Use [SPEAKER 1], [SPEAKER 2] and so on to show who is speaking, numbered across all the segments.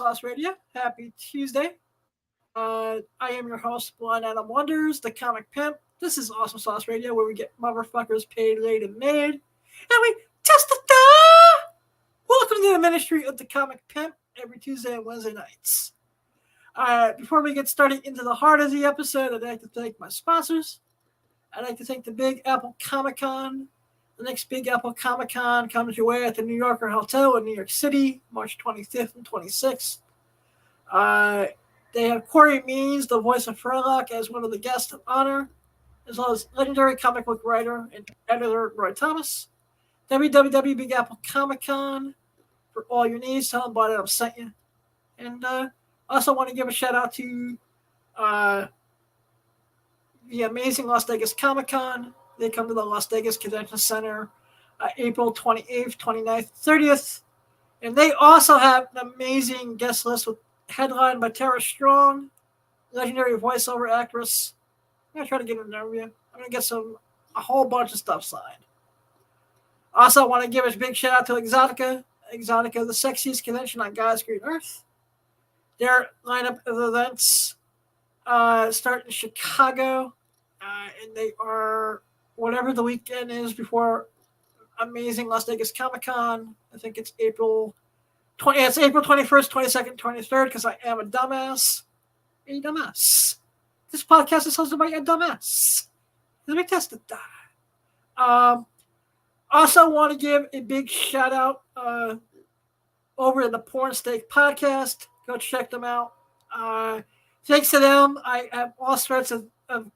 [SPEAKER 1] Sauce Radio. Happy Tuesday. I am your host, Blind Adam Wonders, the comic pimp. This is Awesome Sauce Radio, where we get motherfuckers paid, laid, and made. And we testify! Welcome to the ministry of the comic pimp every Tuesday and Wednesday nights. Before we get started into the heart of the episode, I'd like to thank my sponsors. I'd like to thank the Big Apple Comic Con. The next Big Apple Comic Con comes your way at the New Yorker Hotel in New York City, March 25th and 26th. They have Corey Means, the voice of Furlock, as one of the guests of honor, as well as legendary comic book writer and editor Roy Thomas. www Big Apple Comic Con for all your needs. Tell them about it. I've sent you. And also want to give a shout out to the amazing Las Vegas Comic Con. They come to the Las Vegas Convention Center April 28th, 29th, 30th. And they also have an amazing guest list with headlined by Tara Strong, legendary voiceover actress. I'm going to try to get an interview. I'm going to get a whole bunch of stuff signed. Also, I want to give a big shout out to Exotica. Exotica, the sexiest convention on God's green earth. Their lineup of events start in Chicago. And they are whatever the weekend is before amazing Las Vegas Comic Con. I think it's April 21st, 22nd, 23rd, because I am a dumbass. A dumbass. This podcast is hosted by a dumbass. Let me test it. Also want to give a big shout out over at the Porn Steak Podcast. Go check them out. Thanks to them, I have all sorts of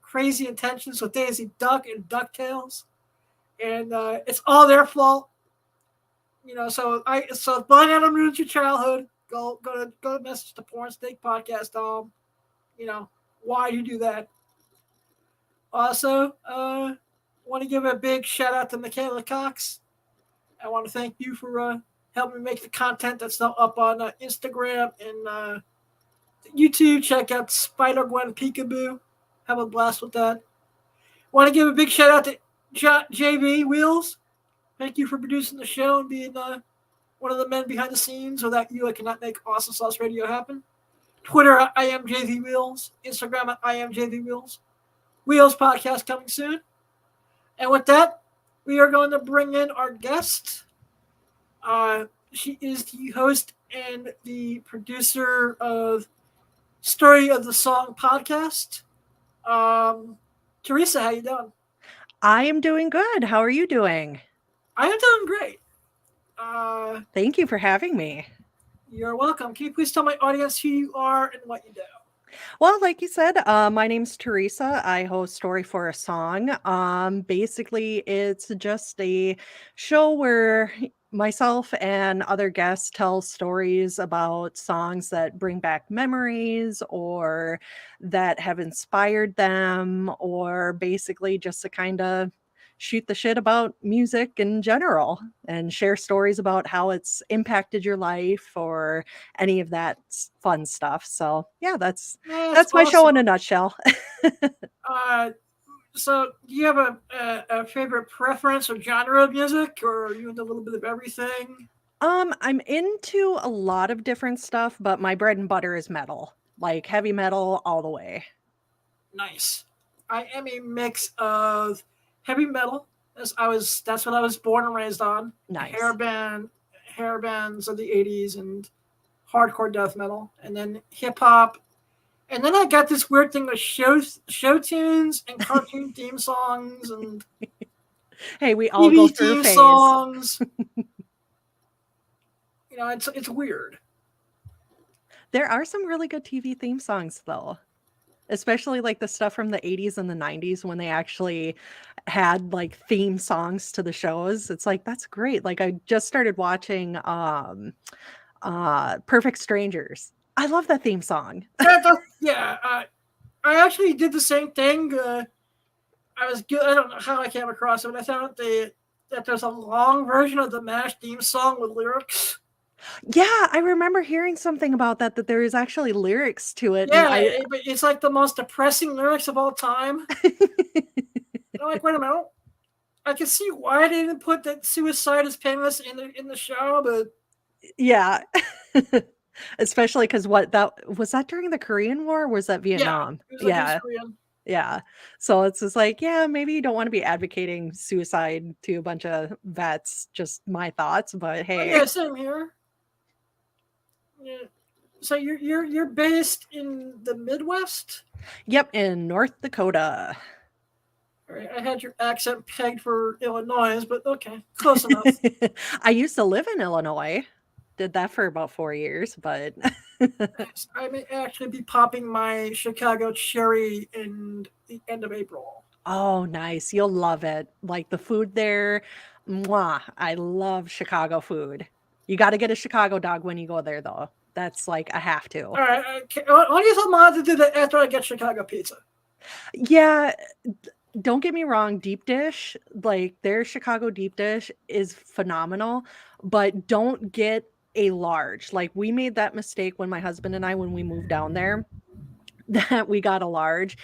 [SPEAKER 1] crazy intentions with Daisy Duck and DuckTales. And it's all their fault. You know, so Blind Adam ruins your childhood. Go message the Porn Steak Podcast. You know, why you do that? Also, want to give a big shout out to Michaela Cox. I want to thank you for helping me make the content that's now up on Instagram and YouTube. Check out Spider Gwen Peekaboo. Have a blast with that. Want to give a big shout out to JV Wheels. Thank you for producing the show and being one of the men behind the scenes. Without you, I cannot make Awesome Sauce Radio happen. Twitter, I am JV Wheels. Instagram, I am JV Wheels. Wheels podcast coming soon. And with that, we are going to bring in our guest. She is the host and the producer of Story of the Song podcast. Teresa, how you doing?
[SPEAKER 2] I am doing good. How are you doing?
[SPEAKER 1] I am doing great.
[SPEAKER 2] Thank you for having me.
[SPEAKER 1] You're welcome. Can you please tell my audience who you are and what you do?
[SPEAKER 2] Well, like you said, my name's Teresa. I host Story for a Song. Basically, it's just a show where myself and other guests tell stories about songs that bring back memories or that have inspired them, or basically just to kind of shoot the shit about music in general and share stories about how it's impacted your life or any of that fun stuff. So yeah, that's my
[SPEAKER 1] awesome.
[SPEAKER 2] show in a nutshell.
[SPEAKER 1] So do you have a favorite preference or genre of music, or are you into a little bit of everything?
[SPEAKER 2] I'm into a lot of different stuff, but my bread and butter is metal, like heavy metal all the way.
[SPEAKER 1] Nice. I am a mix of heavy metal. That's what I was born and raised on.
[SPEAKER 2] Nice.
[SPEAKER 1] Hair bands of the 80s and hardcore death metal, and then hip hop. And then I got this weird thing with show tunes and cartoon theme songs and
[SPEAKER 2] hey, we all go through
[SPEAKER 1] theme
[SPEAKER 2] phase.
[SPEAKER 1] songs. You know, it's weird.
[SPEAKER 2] There are some really good TV theme songs though. Especially like the stuff from the 80s and the 90s when they actually had like theme songs to the shows. It's like, that's great. Like I just started watching Perfect Strangers. I love that theme song.
[SPEAKER 1] Yeah, I actually did the same thing. I don't know how I came across it, but I found that there's a long version of the MASH theme song with lyrics.
[SPEAKER 2] Yeah, I remember hearing something about that there is actually lyrics to it.
[SPEAKER 1] Yeah, but it's like the most depressing lyrics of all time. I'm like, wait a minute. I can see why they didn't put that suicide is painless in the show, but
[SPEAKER 2] yeah. Especially because what that was that during the Korean War, or was that
[SPEAKER 1] Yeah,
[SPEAKER 2] Vietnam?
[SPEAKER 1] it was
[SPEAKER 2] Yeah,
[SPEAKER 1] Korean.
[SPEAKER 2] yeah. So it's just like, yeah, maybe you don't wanna be advocating suicide to a bunch of vets, just my thoughts, but
[SPEAKER 1] Oh
[SPEAKER 2] hey.
[SPEAKER 1] yeah, same here. Yeah. So you're based in the Midwest?
[SPEAKER 2] Yep, in North Dakota.
[SPEAKER 1] All right, I had your accent pegged for Illinois, but okay, close enough.
[SPEAKER 2] I used to live in Illinois. Did that for about 4 years, but
[SPEAKER 1] Nice. I may actually be popping my Chicago cherry in the end of April.
[SPEAKER 2] oh, nice. You'll love it. Like, the food there, mwah, I love Chicago food. You gotta get a Chicago dog when you go there, though. That's, like, a have to.
[SPEAKER 1] All right, why don't you tell Mom to do that after I get Chicago pizza?
[SPEAKER 2] Yeah, don't get me wrong, deep dish, like, their Chicago deep dish is phenomenal, but don't get a large. Like, we made that mistake when my husband and I when we moved down there, that we got a large.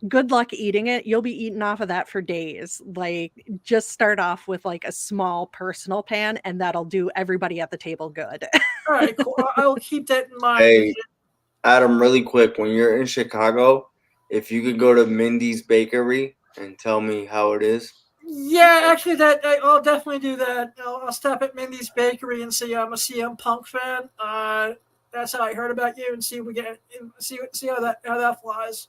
[SPEAKER 2] Good luck eating it. You'll be eating off of that for days. Like, just start off with, like, a small personal pan, and that'll do everybody at the table good.
[SPEAKER 1] All right, cool. I'll keep that in mind.
[SPEAKER 3] Hey, Adam, really quick, when you're in Chicago, if you could go to Mindy's Bakery and tell me how it is.
[SPEAKER 1] Yeah, actually, I'll definitely do that. I'll stop at Mindy's Bakery and see I'm a CM Punk fan. That's how I heard about you, and see if we get see how that flies.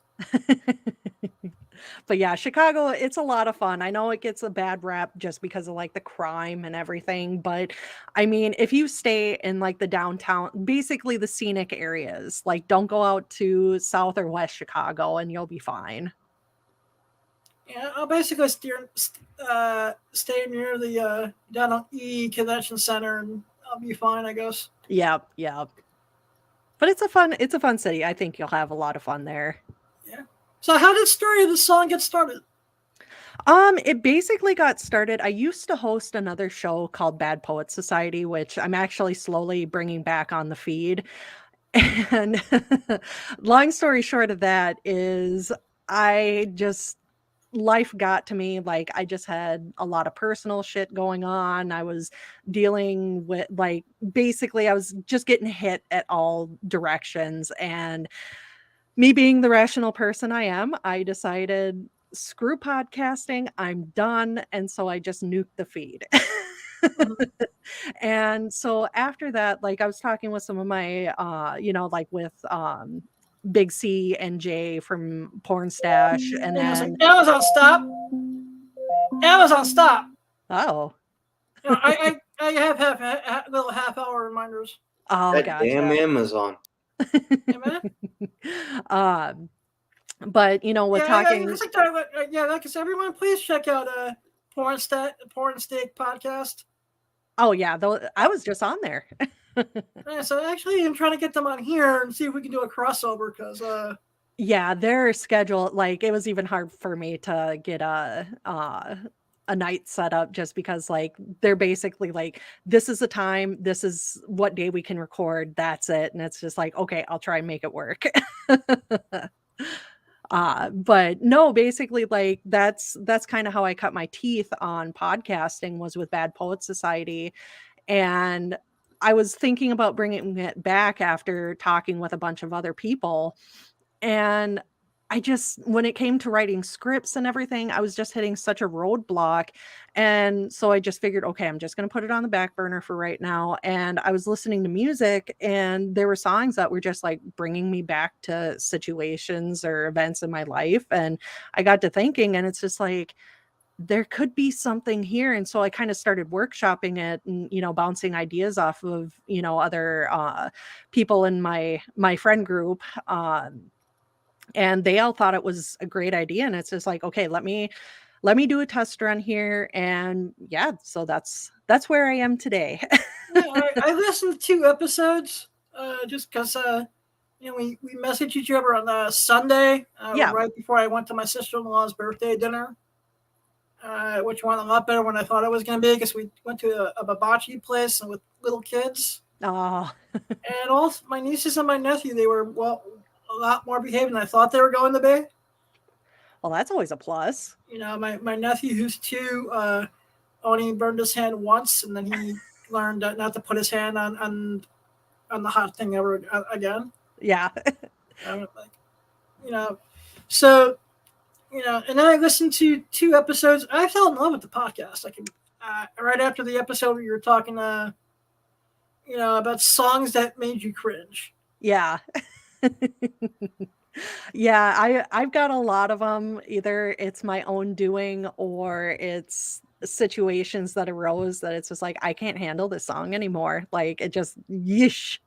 [SPEAKER 2] But yeah, Chicago, it's a lot of fun. I know it gets a bad rap just because of like the crime and everything, but I mean, if you stay in like the downtown, basically the scenic areas, like don't go out to South or West Chicago and you'll be fine.
[SPEAKER 1] Yeah, I'll basically stay near the down on E Convention Center, and I'll be fine, I guess.
[SPEAKER 2] Yep, yep. But it's a fun city. I think you'll have a lot of fun there.
[SPEAKER 1] Yeah. So, how did Story of the Song get started?
[SPEAKER 2] It basically got started. I used to host another show called Bad Poet Society, which I'm actually slowly bringing back on the feed. And long story short of that is I just life got to me. Like I just had a lot of personal shit going on. I was dealing with like basically I was just getting hit at all directions, and me being the rational person I am, I decided screw podcasting, I'm done, and so I just nuked the feed.
[SPEAKER 1] Mhm.
[SPEAKER 2] And so after that, like I was talking with some of my like with Big C and Jay from Porn Stash, and
[SPEAKER 1] Hang on a
[SPEAKER 2] then
[SPEAKER 1] second. Amazon, stop. Amazon, stop.
[SPEAKER 2] oh.
[SPEAKER 1] I have little half-hour reminders.
[SPEAKER 2] Oh,
[SPEAKER 3] That damn
[SPEAKER 2] gotcha.
[SPEAKER 3] Amazon.
[SPEAKER 1] Hey, man.
[SPEAKER 2] um but with
[SPEAKER 1] Yeah,
[SPEAKER 2] talking,
[SPEAKER 1] yeah, like I said, everyone, please check out Porn Steak podcast.
[SPEAKER 2] oh yeah, though I was just on there.
[SPEAKER 1] Yeah, so actually, I'm trying to get them on here and see if we can do a crossover because
[SPEAKER 2] Yeah, their schedule, like, it was even hard for me to get a night set up just because, like, they're basically like, "This is the time, this is what day we can record, that's it," and it's just like, "Okay, I'll try and make it work." But no, basically, like, that's kinda how I cut my teeth on podcasting was with Bad Poet Society, and I was thinking about bringing it back after talking with a bunch of other people, and I just when it came to writing scripts and everything, I was just hitting such a roadblock, and so I just figured, "Okay, I'm just gonna put it on the back burner for right now," and I was listening to music, and there were songs that were just, like, bringing me back to situations or events in my life, and I got to thinking, and it's just like, there could be something here, and so I kinda started workshopping it and, bouncing ideas off of, other, people in my friend group, and they all thought it was a great idea, and it's just like, "Okay, let me do a test run here," and yeah, so that's where I am today.
[SPEAKER 1] yeah, I listened to 2 episodes just because we messaged each other on Sunday
[SPEAKER 2] Yeah.
[SPEAKER 1] right before I went to my sister-in-law's birthday dinner, which went a lot better than I thought it was going to be because we went to a hibachi place and with little kids.
[SPEAKER 2] Oh,
[SPEAKER 1] And also, my nieces and my nephew, they were, well, a lot more behaved than I thought they were going to be.
[SPEAKER 2] well, that's always a plus.
[SPEAKER 1] My nephew, who's 2, only burned his hand once, and then he learned not to put his hand on on the hot thing ever again.
[SPEAKER 2] Yeah.
[SPEAKER 1] Like, so and then I listened to 2 episodes. I fell in love with the podcast. Right after the episode where you were talking, about songs that made you cringe.
[SPEAKER 2] Yeah. Yeah, I've got a lot of them. Either it's my own doing or it's situations that arose that it's just like, I can't handle this song anymore. Like, it just, yeesh.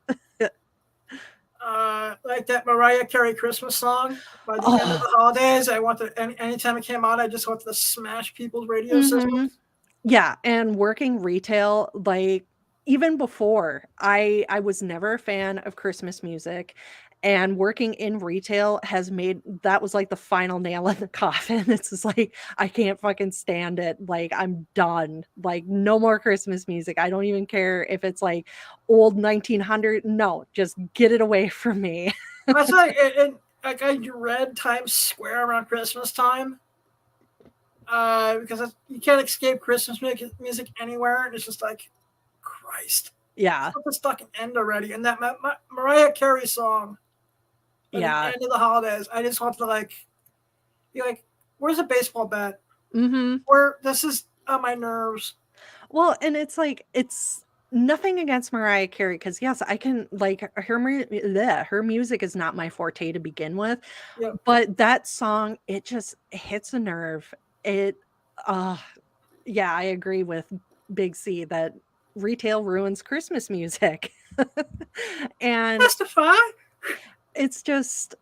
[SPEAKER 1] Like that Mariah Carey Christmas song. By the end of the holidays, I want to. Anytime it came out, I just wanted to smash people's radio systems.
[SPEAKER 2] Yeah, and working retail, like even before, I was never a fan of Christmas music, and working in retail has made that was like the final nail in the coffin. It's just like I can't fucking stand it. Like I'm done. Like no more Christmas music. I don't even care if it's like old 1900. No, just get it away from me.
[SPEAKER 1] That's like I dread Times Square around Christmas time. Because you can't escape Christmas music anywhere, and it's just like, Christ.
[SPEAKER 2] Yeah.
[SPEAKER 1] Let this fucking end already. And that Mariah Carey song, at the end of the holidays, I just want to be like, where's a baseball bat? Where this is on my nerves.
[SPEAKER 2] Well, and it's like it's nothing against Mariah Carey because yes, I can like her music is not my forte to begin with, but that song it just hits a nerve. It, yeah, I agree with Big C that retail ruins Christmas music, and
[SPEAKER 1] Testify.
[SPEAKER 2] It's just.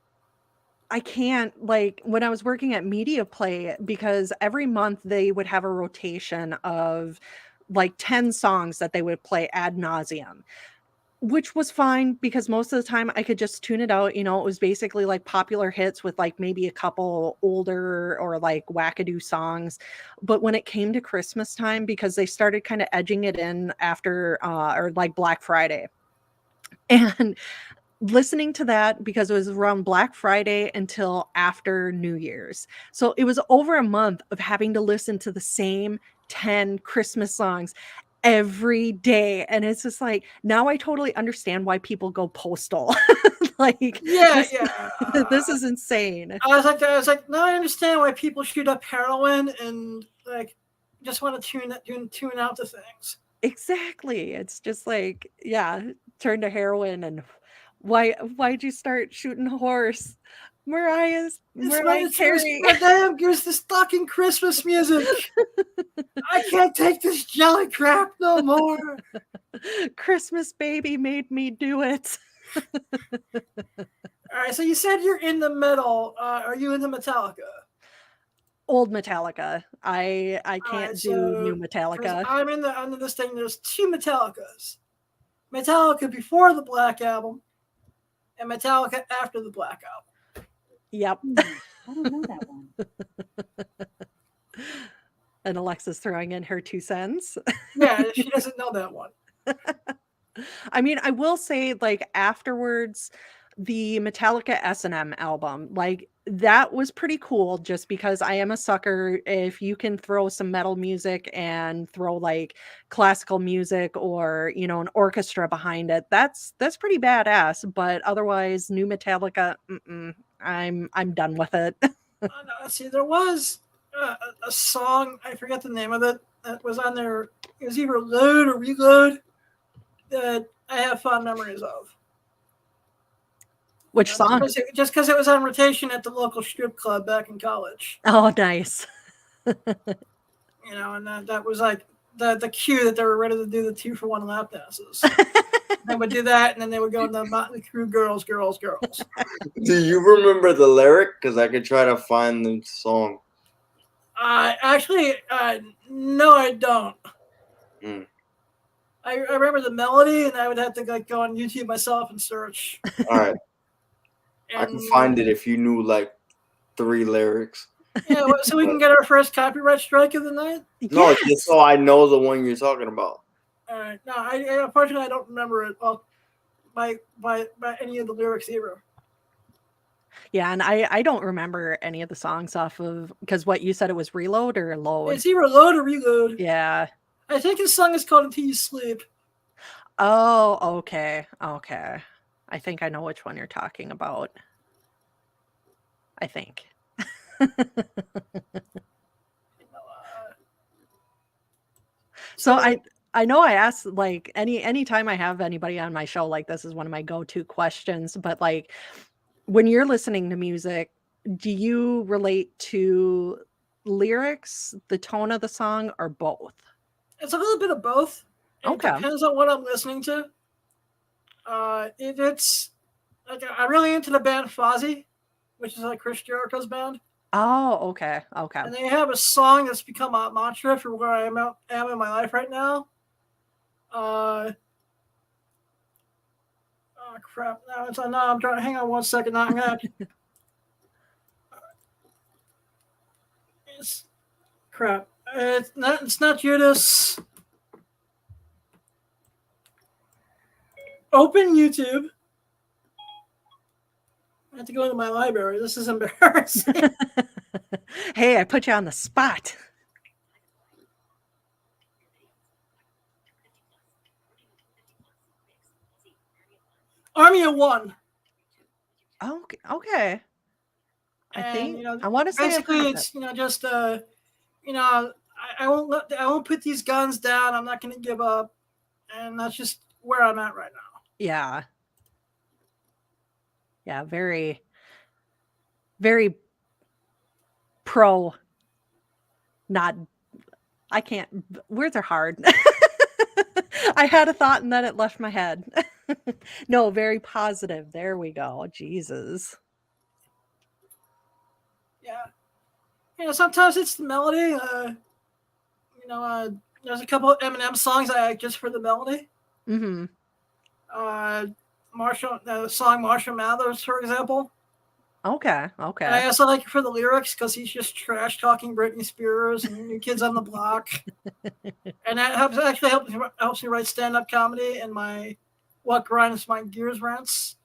[SPEAKER 2] I can't like when I was working at Media Play because every month they would have a rotation of like 10 songs that they would play ad nauseum, which was fine because most of the time I could just tune it out. It was basically like popular hits with like maybe a couple older or like wackadoo songs. But when it came to Christmas time, because they started kind of edging it in after or like Black Friday. And listening to that because it was around Black Friday until after New Year's. So it was over a month of having to listen to the same 10 Christmas songs every day. And it's just like, now I totally understand why people go postal. Like, this is insane.
[SPEAKER 1] I was like, now I understand why people shoot up heroin and like just want to tune out the things.
[SPEAKER 2] Exactly. It's just like, yeah, turn to heroin and why'd you start shooting a horse? Mariah Carey.
[SPEAKER 1] My damn gives this fucking Christmas music. I can't take this jelly crap no more.
[SPEAKER 2] Christmas baby made me do it.
[SPEAKER 1] All right, so you said you're in the metal. Are you into Metallica?
[SPEAKER 2] Old Metallica. I can't do new Metallica.
[SPEAKER 1] I'm under this thing. There's 2 Metallicas. Metallica before the Black Album and Metallica after the Black Album.
[SPEAKER 2] Yep.
[SPEAKER 4] I don't know that one.
[SPEAKER 2] And Alexa's throwing in her 2 cents.
[SPEAKER 1] Yeah, she doesn't know that one.
[SPEAKER 2] I mean, I will say, like, afterwards, the Metallica S&M album, like, that was pretty cool just because I am a sucker. If you can throw some metal music and throw like classical music or, an orchestra behind it, that's pretty badass. But otherwise, new Metallica, I'm done with it.
[SPEAKER 1] See, there was a song, I forget the name of it, that was on there. It was either Load or Reload that I have fond memories of.
[SPEAKER 2] Which song?
[SPEAKER 1] Just because it was on rotation at the local strip club back in college.
[SPEAKER 2] Oh, nice.
[SPEAKER 1] And that was like the cue that they were ready to do the 2-for-1 lap dances. They would do that, and then they would go in the Motley Crue girls.
[SPEAKER 3] Do you remember the lyric? Because I could try to find the song.
[SPEAKER 1] Actually, no, I don't. I remember the melody, and I would have to go on YouTube myself and search.
[SPEAKER 3] All right. I can find it if you knew like 3 lyrics.
[SPEAKER 1] Yeah, so we can get our first copyright strike of the night?
[SPEAKER 3] No, yes. Just so I know the one you're talking about.
[SPEAKER 1] All right. No, unfortunately I don't remember it by any of the lyrics either.
[SPEAKER 2] Yeah, and I don't remember any of the songs off of because what you said it was Reload or Load?
[SPEAKER 1] It's either Load or Reload.
[SPEAKER 2] Yeah.
[SPEAKER 1] I think his song is called Until You Sleep.
[SPEAKER 2] Oh, okay. Okay. I think I know which one you're talking about. I think.
[SPEAKER 1] You know,
[SPEAKER 2] So
[SPEAKER 1] so
[SPEAKER 2] I know I ask like anytime I have anybody on my show, like this is one of my go-to questions, but like when you're listening to music, do you relate to lyrics, the tone of the song, or both?
[SPEAKER 1] it's a little bit of both. It
[SPEAKER 2] Okay.
[SPEAKER 1] depends on what I'm listening to. If it's like I'm really into the band Fozzy, which is like Chris Jericho's band,
[SPEAKER 2] Oh, okay. Okay.
[SPEAKER 1] and they have a song that's become a mantra for where am in my life right now. Oh crap! Now it's on. No, I'm trying. Hang on one second. Now I'm gonna. It's crap. It's not. It's not Judas. Open YouTube. I have to go into my library. This is embarrassing.
[SPEAKER 2] Hey, I put you on the spot.
[SPEAKER 1] Army of One.
[SPEAKER 2] Okay. Okay. I
[SPEAKER 1] And
[SPEAKER 2] think
[SPEAKER 1] you know,
[SPEAKER 2] I want to say I've
[SPEAKER 1] basically,
[SPEAKER 2] heard of it.
[SPEAKER 1] it's just you know, I won't put these guns down. I'm not going to give up, and that's just where I'm at right now.
[SPEAKER 2] Yeah. Yeah. Very, very pro. Not. I can't. Words are hard. I had a thought and then it left my head. No, very positive. There we go. Jesus.
[SPEAKER 1] Yeah, sometimes it's the melody. There's a couple of Eminem songs I like just for the melody.
[SPEAKER 2] Mm-hmm.
[SPEAKER 1] The song Marshall Mathers, for example.
[SPEAKER 2] Okay.
[SPEAKER 1] And
[SPEAKER 2] Okay.
[SPEAKER 1] I also like it for the lyrics because he's just trash talking Britney Spears and New Kids on the Block. And that helps me write stand up comedy and my what grinds my gears rants,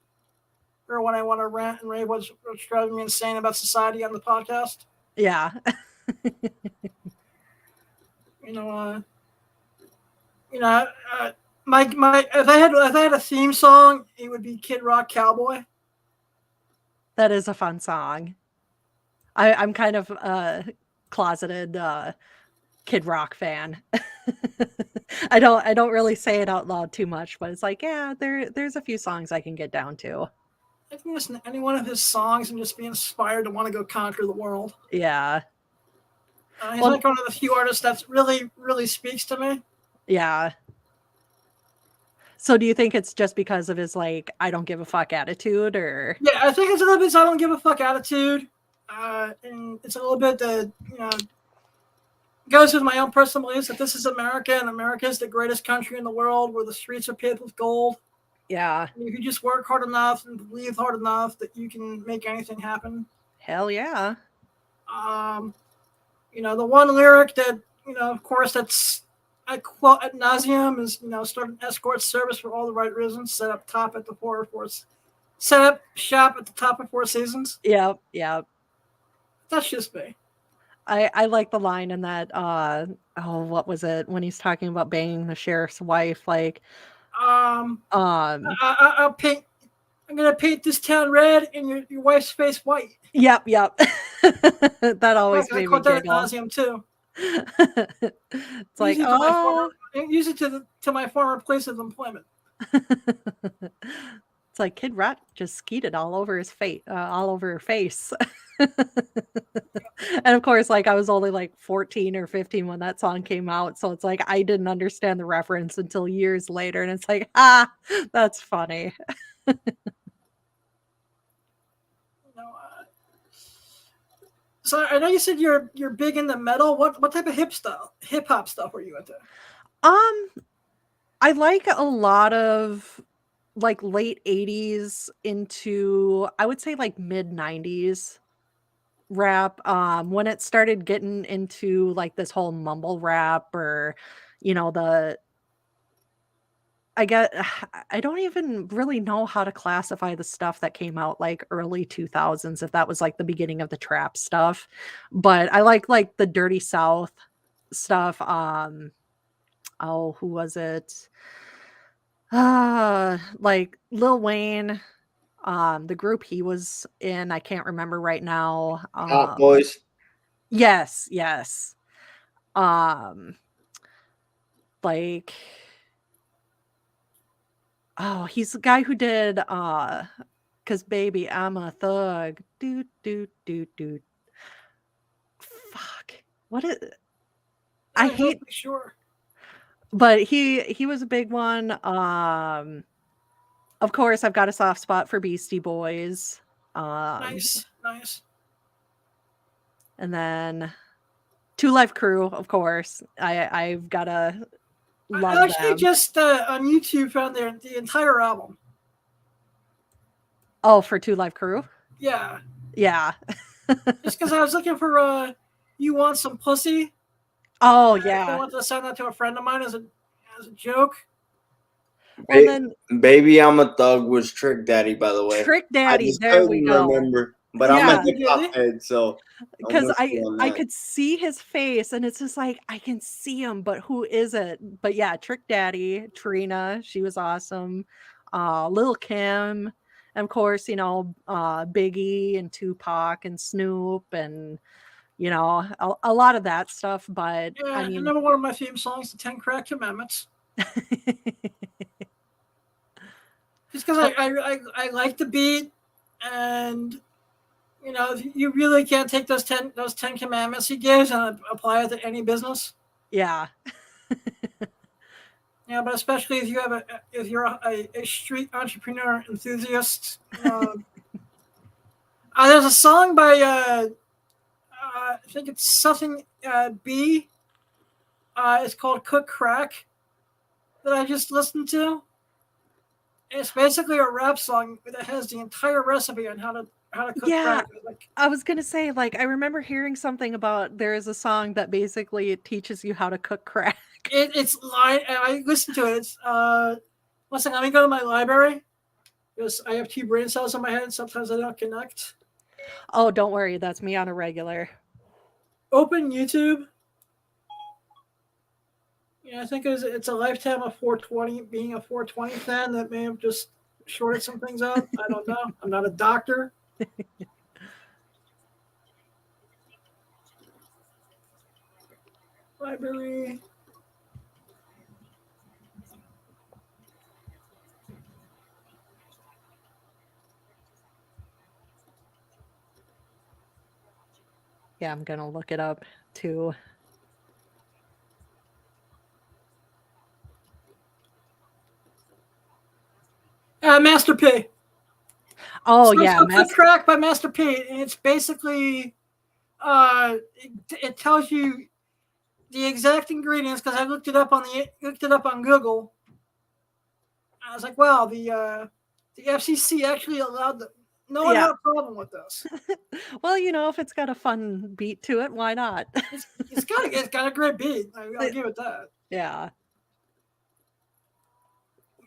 [SPEAKER 1] or when I want to rant and rave what's driving me insane about society on the podcast.
[SPEAKER 2] Yeah.
[SPEAKER 1] You know, you know, my if I had a theme song, it would be Kid Rock Cowboy.
[SPEAKER 2] That is a fun song. I'm kind of a closeted Kid Rock fan. I don't really say it out loud too much, but it's like, yeah, there's a few songs I can get down to.
[SPEAKER 1] I can listen to any one of his songs and just be inspired to want to go conquer the world.
[SPEAKER 2] Yeah.
[SPEAKER 1] He's
[SPEAKER 2] Well,
[SPEAKER 1] like one of the few artists that really speaks to me.
[SPEAKER 2] yeah. So do you think it's just because of his like I don't give a fuck attitude or
[SPEAKER 1] Yeah, I think it's a little bit I don't give a fuck attitude, and it's a little bit that goes with my own personal beliefs that this is America and America is the greatest country in the world where the streets are paved with gold.
[SPEAKER 2] yeah.
[SPEAKER 1] And if you just work hard enough and believe hard enough that you can make anything happen.
[SPEAKER 2] Hell yeah.
[SPEAKER 1] The one lyric that, of course, I quote ad nauseum is, start an escort service for all the right reasons, set up shop at the top of Four Seasons.
[SPEAKER 2] Yep, yep.
[SPEAKER 1] That's just me.
[SPEAKER 2] I like the line in that what was it when he's talking about banging the sheriff's wife like
[SPEAKER 1] I'll paint. I'm gonna paint this town red and your wife's face white.
[SPEAKER 2] Yep. That always
[SPEAKER 1] I
[SPEAKER 2] made me
[SPEAKER 1] quote that ad
[SPEAKER 2] giggle.
[SPEAKER 1] nauseum too.
[SPEAKER 2] It's like,
[SPEAKER 1] use it to my former place of employment.
[SPEAKER 2] It's like Kid Rock just skeeted all over his face, all over her face. And of course, like I was only like 14 or 15 when that song came out, so it's like I didn't understand the reference until years later, and it's like, that's funny.
[SPEAKER 1] So I know you said you're big into metal. What type of hip hop stuff were you into?
[SPEAKER 2] I like a lot of like late 80s into I would say like mid 90s rap. When it started getting into like this whole mumble rap or the I get I don't even really know how to classify the stuff that came out like early 2000s if that was like the beginning of the trap stuff. But I like the Dirty South stuff. Who was it? Like Lil Wayne, the group he was in, I can't remember right now.
[SPEAKER 3] Hot Boys.
[SPEAKER 2] Yes. Um, like, oh, he's the guy who did, "'Cause Baby, I'm a Thug." Do. Fuck. What is I
[SPEAKER 1] I'm not
[SPEAKER 2] hate
[SPEAKER 1] sure.
[SPEAKER 2] but he was a big one. Of course, I've got a soft spot for Beastie Boys. Um,
[SPEAKER 1] Nice.
[SPEAKER 2] and then Two Live Crew, of course. I've gotta
[SPEAKER 1] I
[SPEAKER 2] love
[SPEAKER 1] actually
[SPEAKER 2] them.
[SPEAKER 1] just on YouTube found the entire album.
[SPEAKER 2] Oh, for Two Live Crew?
[SPEAKER 1] Yeah,
[SPEAKER 2] Yeah.
[SPEAKER 1] just because I was looking for "You Want Some Pussy."
[SPEAKER 2] Oh,
[SPEAKER 1] I
[SPEAKER 2] yeah.
[SPEAKER 1] wanted to send that to a friend of mine as a joke.
[SPEAKER 2] Well, then
[SPEAKER 3] Baby, I'm a Thug was Trick Daddy, by the way.
[SPEAKER 2] Trick
[SPEAKER 3] I
[SPEAKER 2] Daddy,
[SPEAKER 3] just
[SPEAKER 2] there we
[SPEAKER 3] couldn't
[SPEAKER 2] go.
[SPEAKER 3] remember, but I'm
[SPEAKER 2] Yeah.
[SPEAKER 3] a hip hop head, so I'm
[SPEAKER 2] Because
[SPEAKER 3] with you on
[SPEAKER 2] I
[SPEAKER 3] that.
[SPEAKER 2] could see his face, and it's just like, I can see him, but who is it? But yeah, Trick Daddy, Trina, she was awesome. Lil' Kim, and of course, Biggie and Tupac and Snoop and, a lot of that stuff, but,
[SPEAKER 1] Yeah,
[SPEAKER 2] I
[SPEAKER 1] and
[SPEAKER 2] mean
[SPEAKER 1] number one of my theme songs, "The 10 Crack Commandments," just because
[SPEAKER 2] Oh,
[SPEAKER 1] I like the beat, and you really can't take those ten commandments he gives and apply it to any business.
[SPEAKER 2] yeah.
[SPEAKER 1] Yeah, but especially if you're a street entrepreneur enthusiast. There's a song by I think it's something B. It's called "Cook Crack" that I just listened to. It's basically a rap song that has the entire recipe on how to cook
[SPEAKER 2] Yeah,
[SPEAKER 1] crack. Like
[SPEAKER 2] I was gonna say, like, I remember hearing something about there is a song that basically teaches you how to cook crack.
[SPEAKER 1] it's line. I listened to it. It's one second. Let me go to my library because I have two brain cells in my head. Sometimes I don't connect.
[SPEAKER 2] Oh, don't worry, that's me on a regular.
[SPEAKER 1] Open YouTube. Yeah, I think it's a lifetime of 420. Being a 420 fan, that may have just shorted some things up. I don't know. I'm not a doctor. Library.
[SPEAKER 2] Yeah, I'm gonna look it up too.
[SPEAKER 1] Master P.
[SPEAKER 2] Oh,
[SPEAKER 1] So it's
[SPEAKER 2] yeah,
[SPEAKER 1] called Cook Crack by Master P. And it's basically it tells you the exact ingredients because I looked it up on Google. I was like, wow, the FCC actually allowed the. No one
[SPEAKER 2] Yeah.
[SPEAKER 1] had a problem with this.
[SPEAKER 2] Well, if it's got a fun beat to it, why not?
[SPEAKER 1] It's got a great beat. I'll give it that.
[SPEAKER 2] Yeah.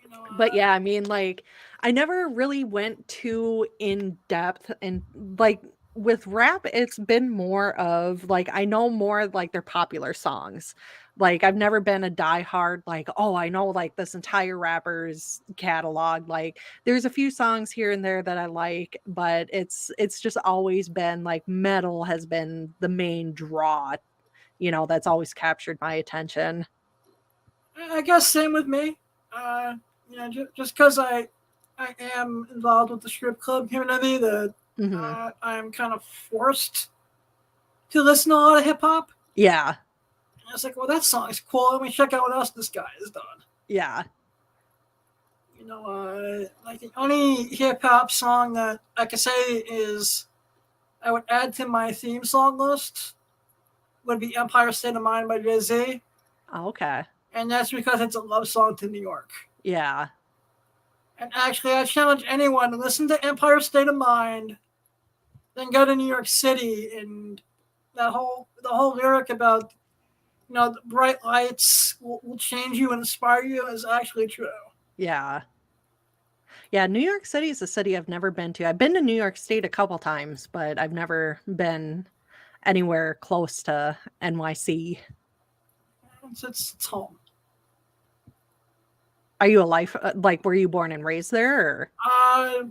[SPEAKER 1] You know,
[SPEAKER 2] But yeah, I mean, like, I never really went too in depth, and like with rap, it's been more of like I know more like their popular songs. Like I've never been a diehard like, oh, I know like this entire rapper's catalog. Like there's a few songs here and there that I like, but it's just always been like metal has been the main draw, that's always captured my attention.
[SPEAKER 1] I guess same with me. Uh, just because I am involved with the strip club community, that
[SPEAKER 2] Hmm.
[SPEAKER 1] I'm kind of forced to listen to a lot of hip hop.
[SPEAKER 2] Yeah.
[SPEAKER 1] And it's like, well, that song's cool. Let me check out what else this guy has done.
[SPEAKER 2] Yeah.
[SPEAKER 1] Like the only hip hop song that I could say is I would add to my theme song list would be "Empire State of Mind" by Jay-Z.
[SPEAKER 2] Oh, okay.
[SPEAKER 1] And that's because it's a love song to New York.
[SPEAKER 2] Yeah.
[SPEAKER 1] And actually, I challenge anyone to listen to "Empire State of Mind," then go to New York City, and the whole lyric about the bright lights will change you and inspire you is actually true.
[SPEAKER 2] Yeah. Yeah, New York City is a city I've never been to. I've been to New York State a couple times, but I've never been anywhere close to NYC.
[SPEAKER 1] It's home.
[SPEAKER 2] Are you a life like were you born and raised there? Or?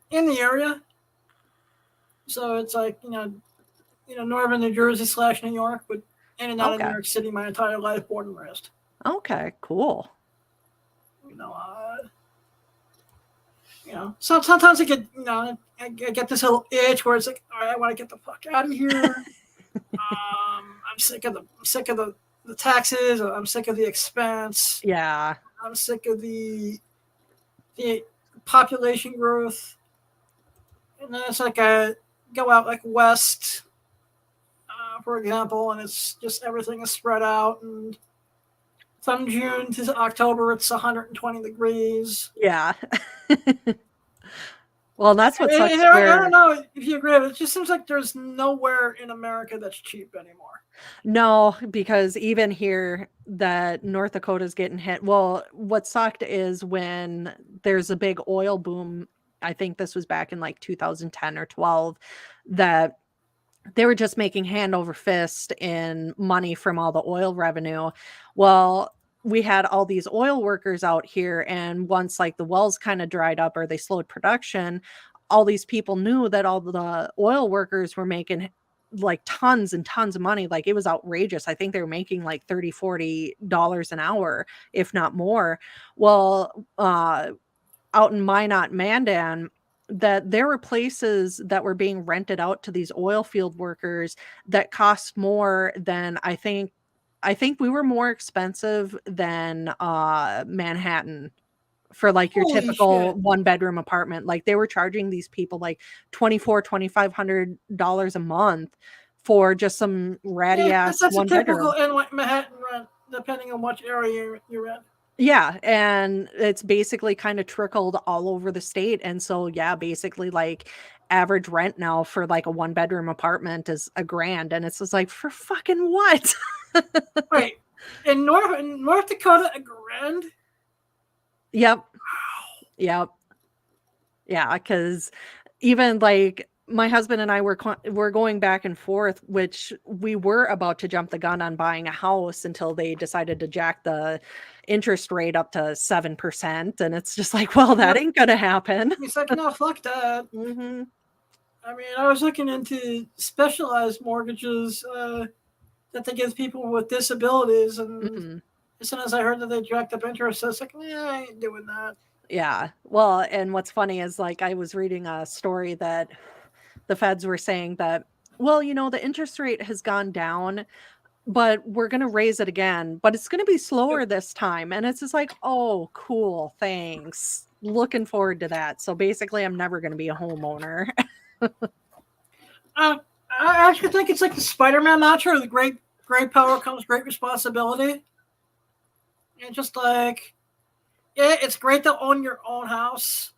[SPEAKER 1] In the area. So it's like, northern New Jersey / New York, but in and out of New
[SPEAKER 2] Okay.
[SPEAKER 1] York City my entire life, born and raised.
[SPEAKER 2] Okay, cool.
[SPEAKER 1] Sometimes I get, I get this little itch where it's like, all right, I want to get the fuck out of here. I'm sick of the taxes. I'm sick of the expense.
[SPEAKER 2] Yeah.
[SPEAKER 1] I'm sick of the population growth. And then it's like I go out like west, for example, and it's just everything is spread out. And from June to October, it's 120 degrees.
[SPEAKER 2] Yeah. Well, that's what sucks.
[SPEAKER 1] I don't know if you agree, but it just seems like there's nowhere in America that's cheap anymore.
[SPEAKER 2] No, because even here that North Dakota's getting hit. Well, what sucked is when there's a big oil boom, I think this was back in like 2010 or 12, that they were just making hand over fist in money from all the oil revenue. Well, we had all these oil workers out here, and once like the wells kind of dried up or they slowed production, all these people knew that all the oil workers were making like tons and tons of money. Like it was outrageous. I think they were making like $30-$40 an hour, if not more. Well, out in Minot, Mandan, that there were places that were being rented out to these oil field workers that cost more than I think we were more expensive than Manhattan for like your
[SPEAKER 1] Holy
[SPEAKER 2] typical
[SPEAKER 1] shit.
[SPEAKER 2] 1-bedroom apartment. Like they were charging these people like $2,500 a month for just some ratty ass
[SPEAKER 1] That's a
[SPEAKER 2] 1-bedroom.
[SPEAKER 1] typical in Manhattan rent, depending on which area you're in.
[SPEAKER 2] Yeah, and it's basically kind of trickled all over the state. And so, yeah, basically like average rent now for like a 1-bedroom apartment is $1,000. And it's just like, for fucking what?
[SPEAKER 1] Wait, in North Dakota, $1,000?
[SPEAKER 2] Yep. Yep. Yeah, because even like my husband and I were going back and forth, which we were about to jump the gun on buying a house until they decided to jack the interest rate up to 7%. And it's just like, well, that ain't gonna happen.
[SPEAKER 1] It's like, no, fuck that.
[SPEAKER 2] Mm-hmm.
[SPEAKER 1] I mean, I was looking into specialized mortgages that they give people with disabilities, and as soon as I heard that they jacked up interest, I was like, I ain't doing that.
[SPEAKER 2] Yeah. Well, and what's funny is like I was reading a story that the feds were saying that, well, the interest rate has gone down, but we're going to raise it again, but it's going to be slower this time. And it's just like, oh, cool. Thanks. Looking forward to that. So basically, I'm never going to be a homeowner.
[SPEAKER 1] I actually think it's like the Spider-Man mantra: the great power comes great responsibility. And just like, yeah, it's great to own your own house,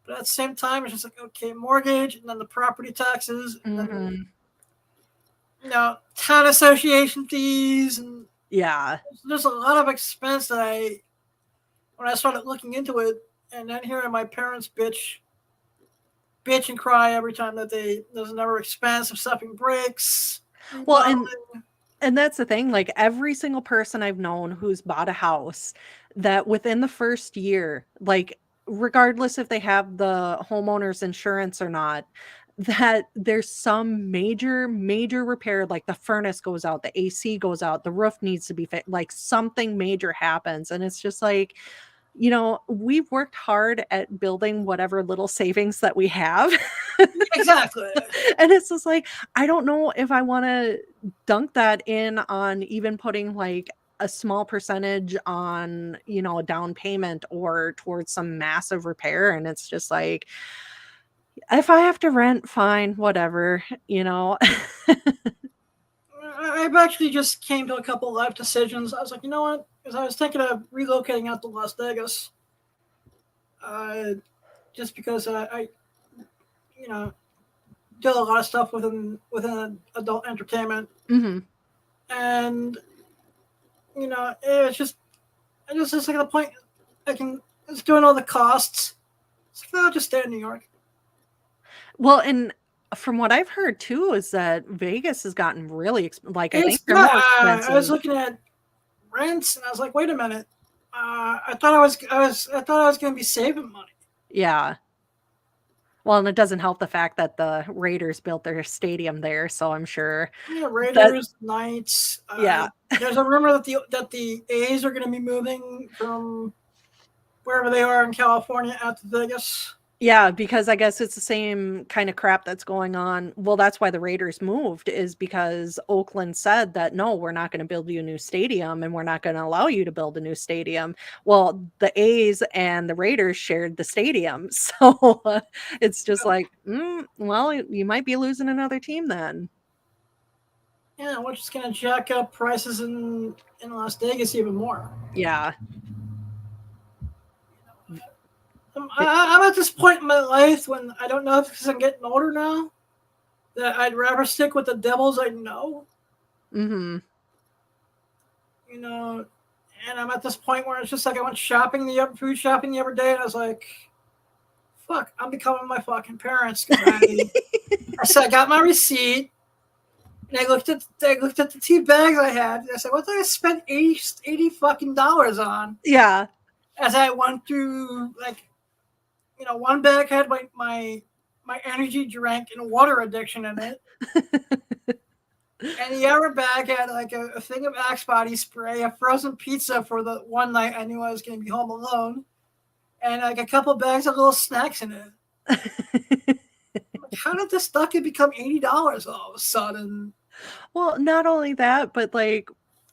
[SPEAKER 1] but at the same time, it's just like, okay, mortgage, and then the property taxes, and then town association fees, and
[SPEAKER 2] yeah,
[SPEAKER 1] there's a lot of expense that when I started looking into it, and then hearing my parents bitch and cry every time that there's another expense of something breaks.
[SPEAKER 2] Well, and that's the thing, like every single person I've known who's bought a house, that within the first year, like regardless if they have the homeowner's insurance or not, that there's some major repair, like the furnace goes out, the AC goes out, the roof needs to be fixed, like something major happens. And it's just like, we've worked hard at building whatever little savings that we have.
[SPEAKER 1] Exactly.
[SPEAKER 2] And it's just like, I don't know if I want to dunk that in on even putting like a small percentage on, a down payment or towards some massive repair. And it's just like, if I have to rent, fine, whatever,
[SPEAKER 1] I've actually just came to a couple of life decisions. I was like, you know what? Because I was thinking of relocating out to Las Vegas. Just because I do a lot of stuff within adult entertainment.
[SPEAKER 2] Mm-hmm.
[SPEAKER 1] And, it's just like the point, it's doing all the costs. It's like, no, I'll just stay in New York.
[SPEAKER 2] Well, and from what I've heard too, is that Vegas has gotten really I think they're
[SPEAKER 1] more
[SPEAKER 2] expensive.
[SPEAKER 1] I was looking at rents, and I was like, wait a minute, I thought I was going to be saving money.
[SPEAKER 2] Yeah. Well, and it doesn't help the fact that the Raiders built their stadium there, so I'm sure
[SPEAKER 1] Yeah,
[SPEAKER 2] that
[SPEAKER 1] Raiders, Knights.
[SPEAKER 2] yeah.
[SPEAKER 1] There's a rumor that the A's are going to be moving from wherever they are in California out to Vegas.
[SPEAKER 2] Yeah, because I guess it's the same kind of crap that's going on. Well, that's why the Raiders moved, is because Oakland said that no, we're not going to build you a new stadium and we're not going to allow you to build a new stadium. Well, the A's and the Raiders shared the stadium. So it's just like, well, you might be losing another team then.
[SPEAKER 1] Yeah, we're just going to jack up prices in Las Vegas even more.
[SPEAKER 2] Yeah.
[SPEAKER 1] I'm at this point in my life when I don't know if because I'm getting older now that I'd rather stick with the Devils I know.
[SPEAKER 2] Mm-hmm.
[SPEAKER 1] You know, and I'm at this point where it's just like I went food shopping the other day, and I was like, "Fuck, I'm becoming my fucking parents." I said I got my receipt, and I looked at the 2 bags I had, and I said, "What did I spend $80 fucking dollars on?"
[SPEAKER 2] Yeah.
[SPEAKER 1] As I went through, like, one bag had my energy drink and water addiction in it. And the other bag had like a thing of Axe body spray, a frozen pizza for the one night I knew I was going to be home alone, and like a couple bags of little snacks in it. Like, how did this stuff become $80 all of a sudden?
[SPEAKER 2] Well, not only that, but like,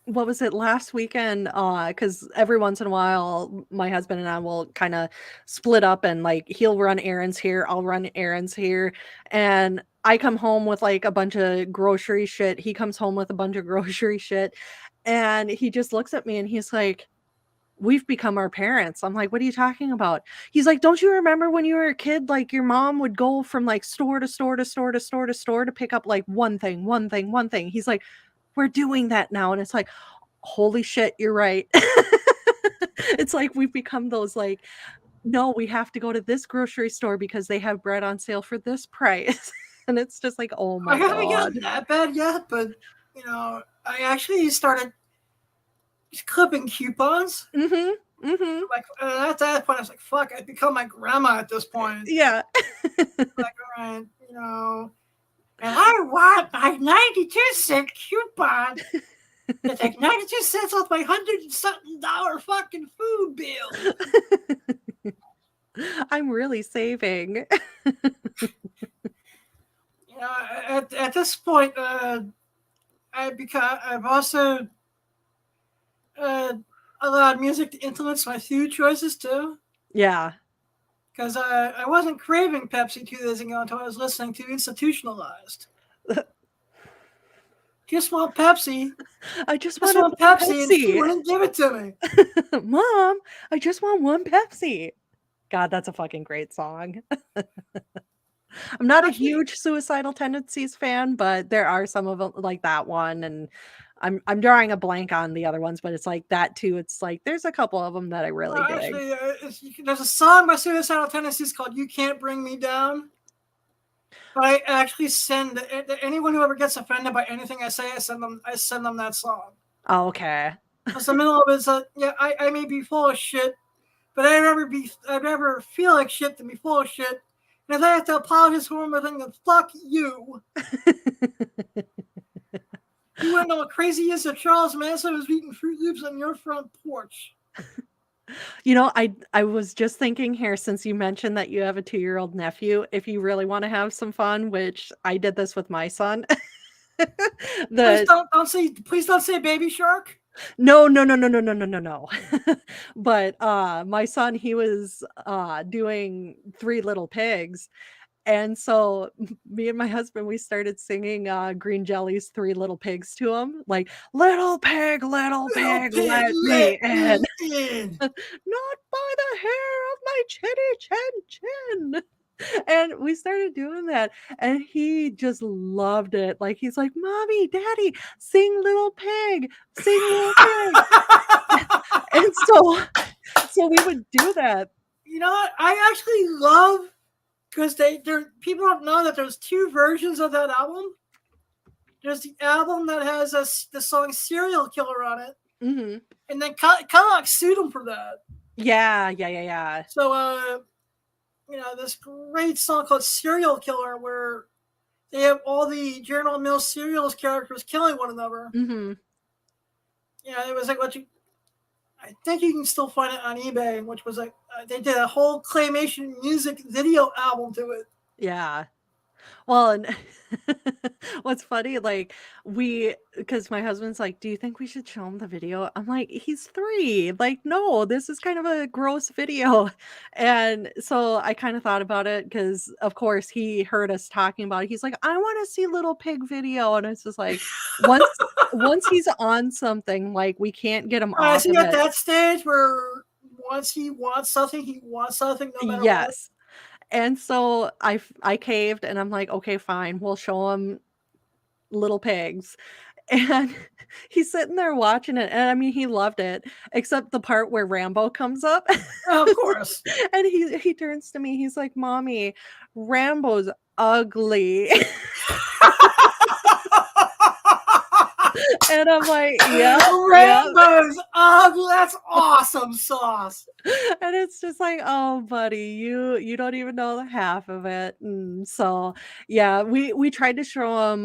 [SPEAKER 2] what was it last weekend? Because every once in a while, my husband and I will kind of split up and like he'll run errands here, I'll run errands here. And I come home with like a bunch of grocery shit. He comes home with a bunch of grocery shit. And he just looks at me and he's like, we've become our parents. I'm like, what are you talking about? He's like, don't you remember when you were a kid, like your mom would go from like store to store to store to store to store to pick up like one thing, one thing, one thing. He's like, we're doing that now. And it's like, holy shit, you're right. It's like we've become those like, no, we have to go to this grocery store because they have bread on sale for this price. And it's just like, oh
[SPEAKER 1] I
[SPEAKER 2] my
[SPEAKER 1] haven't
[SPEAKER 2] God.
[SPEAKER 1] gotten that bad yet, but I actually started clipping coupons.
[SPEAKER 2] Mm-hmm. Mm-hmm.
[SPEAKER 1] Like at that point, I was like, "Fuck!" I'd become my grandma at this point.
[SPEAKER 2] Yeah.
[SPEAKER 1] Like, all right, and I want my 92-cent coupon to take 92 cents off my $100-something fucking food bill.
[SPEAKER 2] I'm really saving.
[SPEAKER 1] At this point, I've also allowed music to influence my food choices too.
[SPEAKER 2] Yeah.
[SPEAKER 1] Because I wasn't craving Pepsi 2 days ago until I was listening to Institutionalized. Just want Pepsi.
[SPEAKER 2] I just
[SPEAKER 1] Just
[SPEAKER 2] want
[SPEAKER 1] want
[SPEAKER 2] one
[SPEAKER 1] Pepsi, and she
[SPEAKER 2] Pepsi.
[SPEAKER 1] wouldn't give it to me.
[SPEAKER 2] Mom, I just want one Pepsi. God, that's a fucking great song. I'm not a
[SPEAKER 1] Actually,
[SPEAKER 2] huge Suicidal Tendencies fan, but there are some of them like that one, and I'm drawing a blank on the other ones, but it's like that too. It's like there's a couple of them that I really dig.
[SPEAKER 1] there's a song by Suicidal Tendencies called "You Can't Bring Me Down." But I actually send anyone who ever gets offended by anything I say, I send them that song.
[SPEAKER 2] Oh, okay.
[SPEAKER 1] Because the middle of it is I may be full of shit, but I'd rather feel like shit than be full of shit. And if I have to apologize for one more thing, then fuck you. You want to know what crazy is? That Charles Manson was eating Fruit Loops on your front porch.
[SPEAKER 2] You know, I was just thinking here, since you mentioned that you have a 2-year-old nephew, if you really want to have some fun, which I did this with my son.
[SPEAKER 1] Please don't say Baby Shark.
[SPEAKER 2] No. But my son, he was doing Three Little Pigs. And so me and my husband, we started singing Green Jelly's Three Little Pigs to him, like little pig,
[SPEAKER 1] Little pig,
[SPEAKER 2] let me in.
[SPEAKER 1] in.
[SPEAKER 2] Not by the hair of my chinny chin chin. And we started doing that, and he just loved it. Like he's like, "Mommy, Daddy, sing Little Pig, sing Little Pig." And so we would do that.
[SPEAKER 1] You know what? I actually love, because people don't know that there's 2 versions of that album. There's the album that has the song "Serial Killer" on it,
[SPEAKER 2] Mm-hmm.
[SPEAKER 1] and then kind of like sued him for that.
[SPEAKER 2] Yeah.
[SPEAKER 1] So, this great song called "Serial Killer," where they have all the General Mills serials characters killing one another.
[SPEAKER 2] Mm-hmm.
[SPEAKER 1] Yeah, it was like I think you can still find it on eBay, which was like they did a whole claymation music video album to it.
[SPEAKER 2] Yeah. Well, and what's funny, like because my husband's like, "Do you think we should show him the video?" I'm like, "He's 3. Like, no, this is kind of a gross video." And so I kind of thought about it because, of course, he heard us talking about it. He's like, "I want to see Little Pig video," and it's just like once he's on something, like we can't get him off
[SPEAKER 1] So
[SPEAKER 2] of
[SPEAKER 1] you're at
[SPEAKER 2] it.
[SPEAKER 1] that stage where once he wants something no matter what.
[SPEAKER 2] Yes. And so I caved, and I'm like, "Okay, fine. We'll show him Little Pigs." And he's sitting there watching it, and I mean, he loved it, except the part where Rambo comes up.
[SPEAKER 1] Of course.
[SPEAKER 2] And he turns to me, he's like, "Mommy, Rambo's ugly." And I'm like, "Yep, yep."
[SPEAKER 1] Rainbows. Oh, that's awesome sauce.
[SPEAKER 2] And it's just like, "Oh, buddy, you don't even know the half of it." And so, yeah, we tried to show him,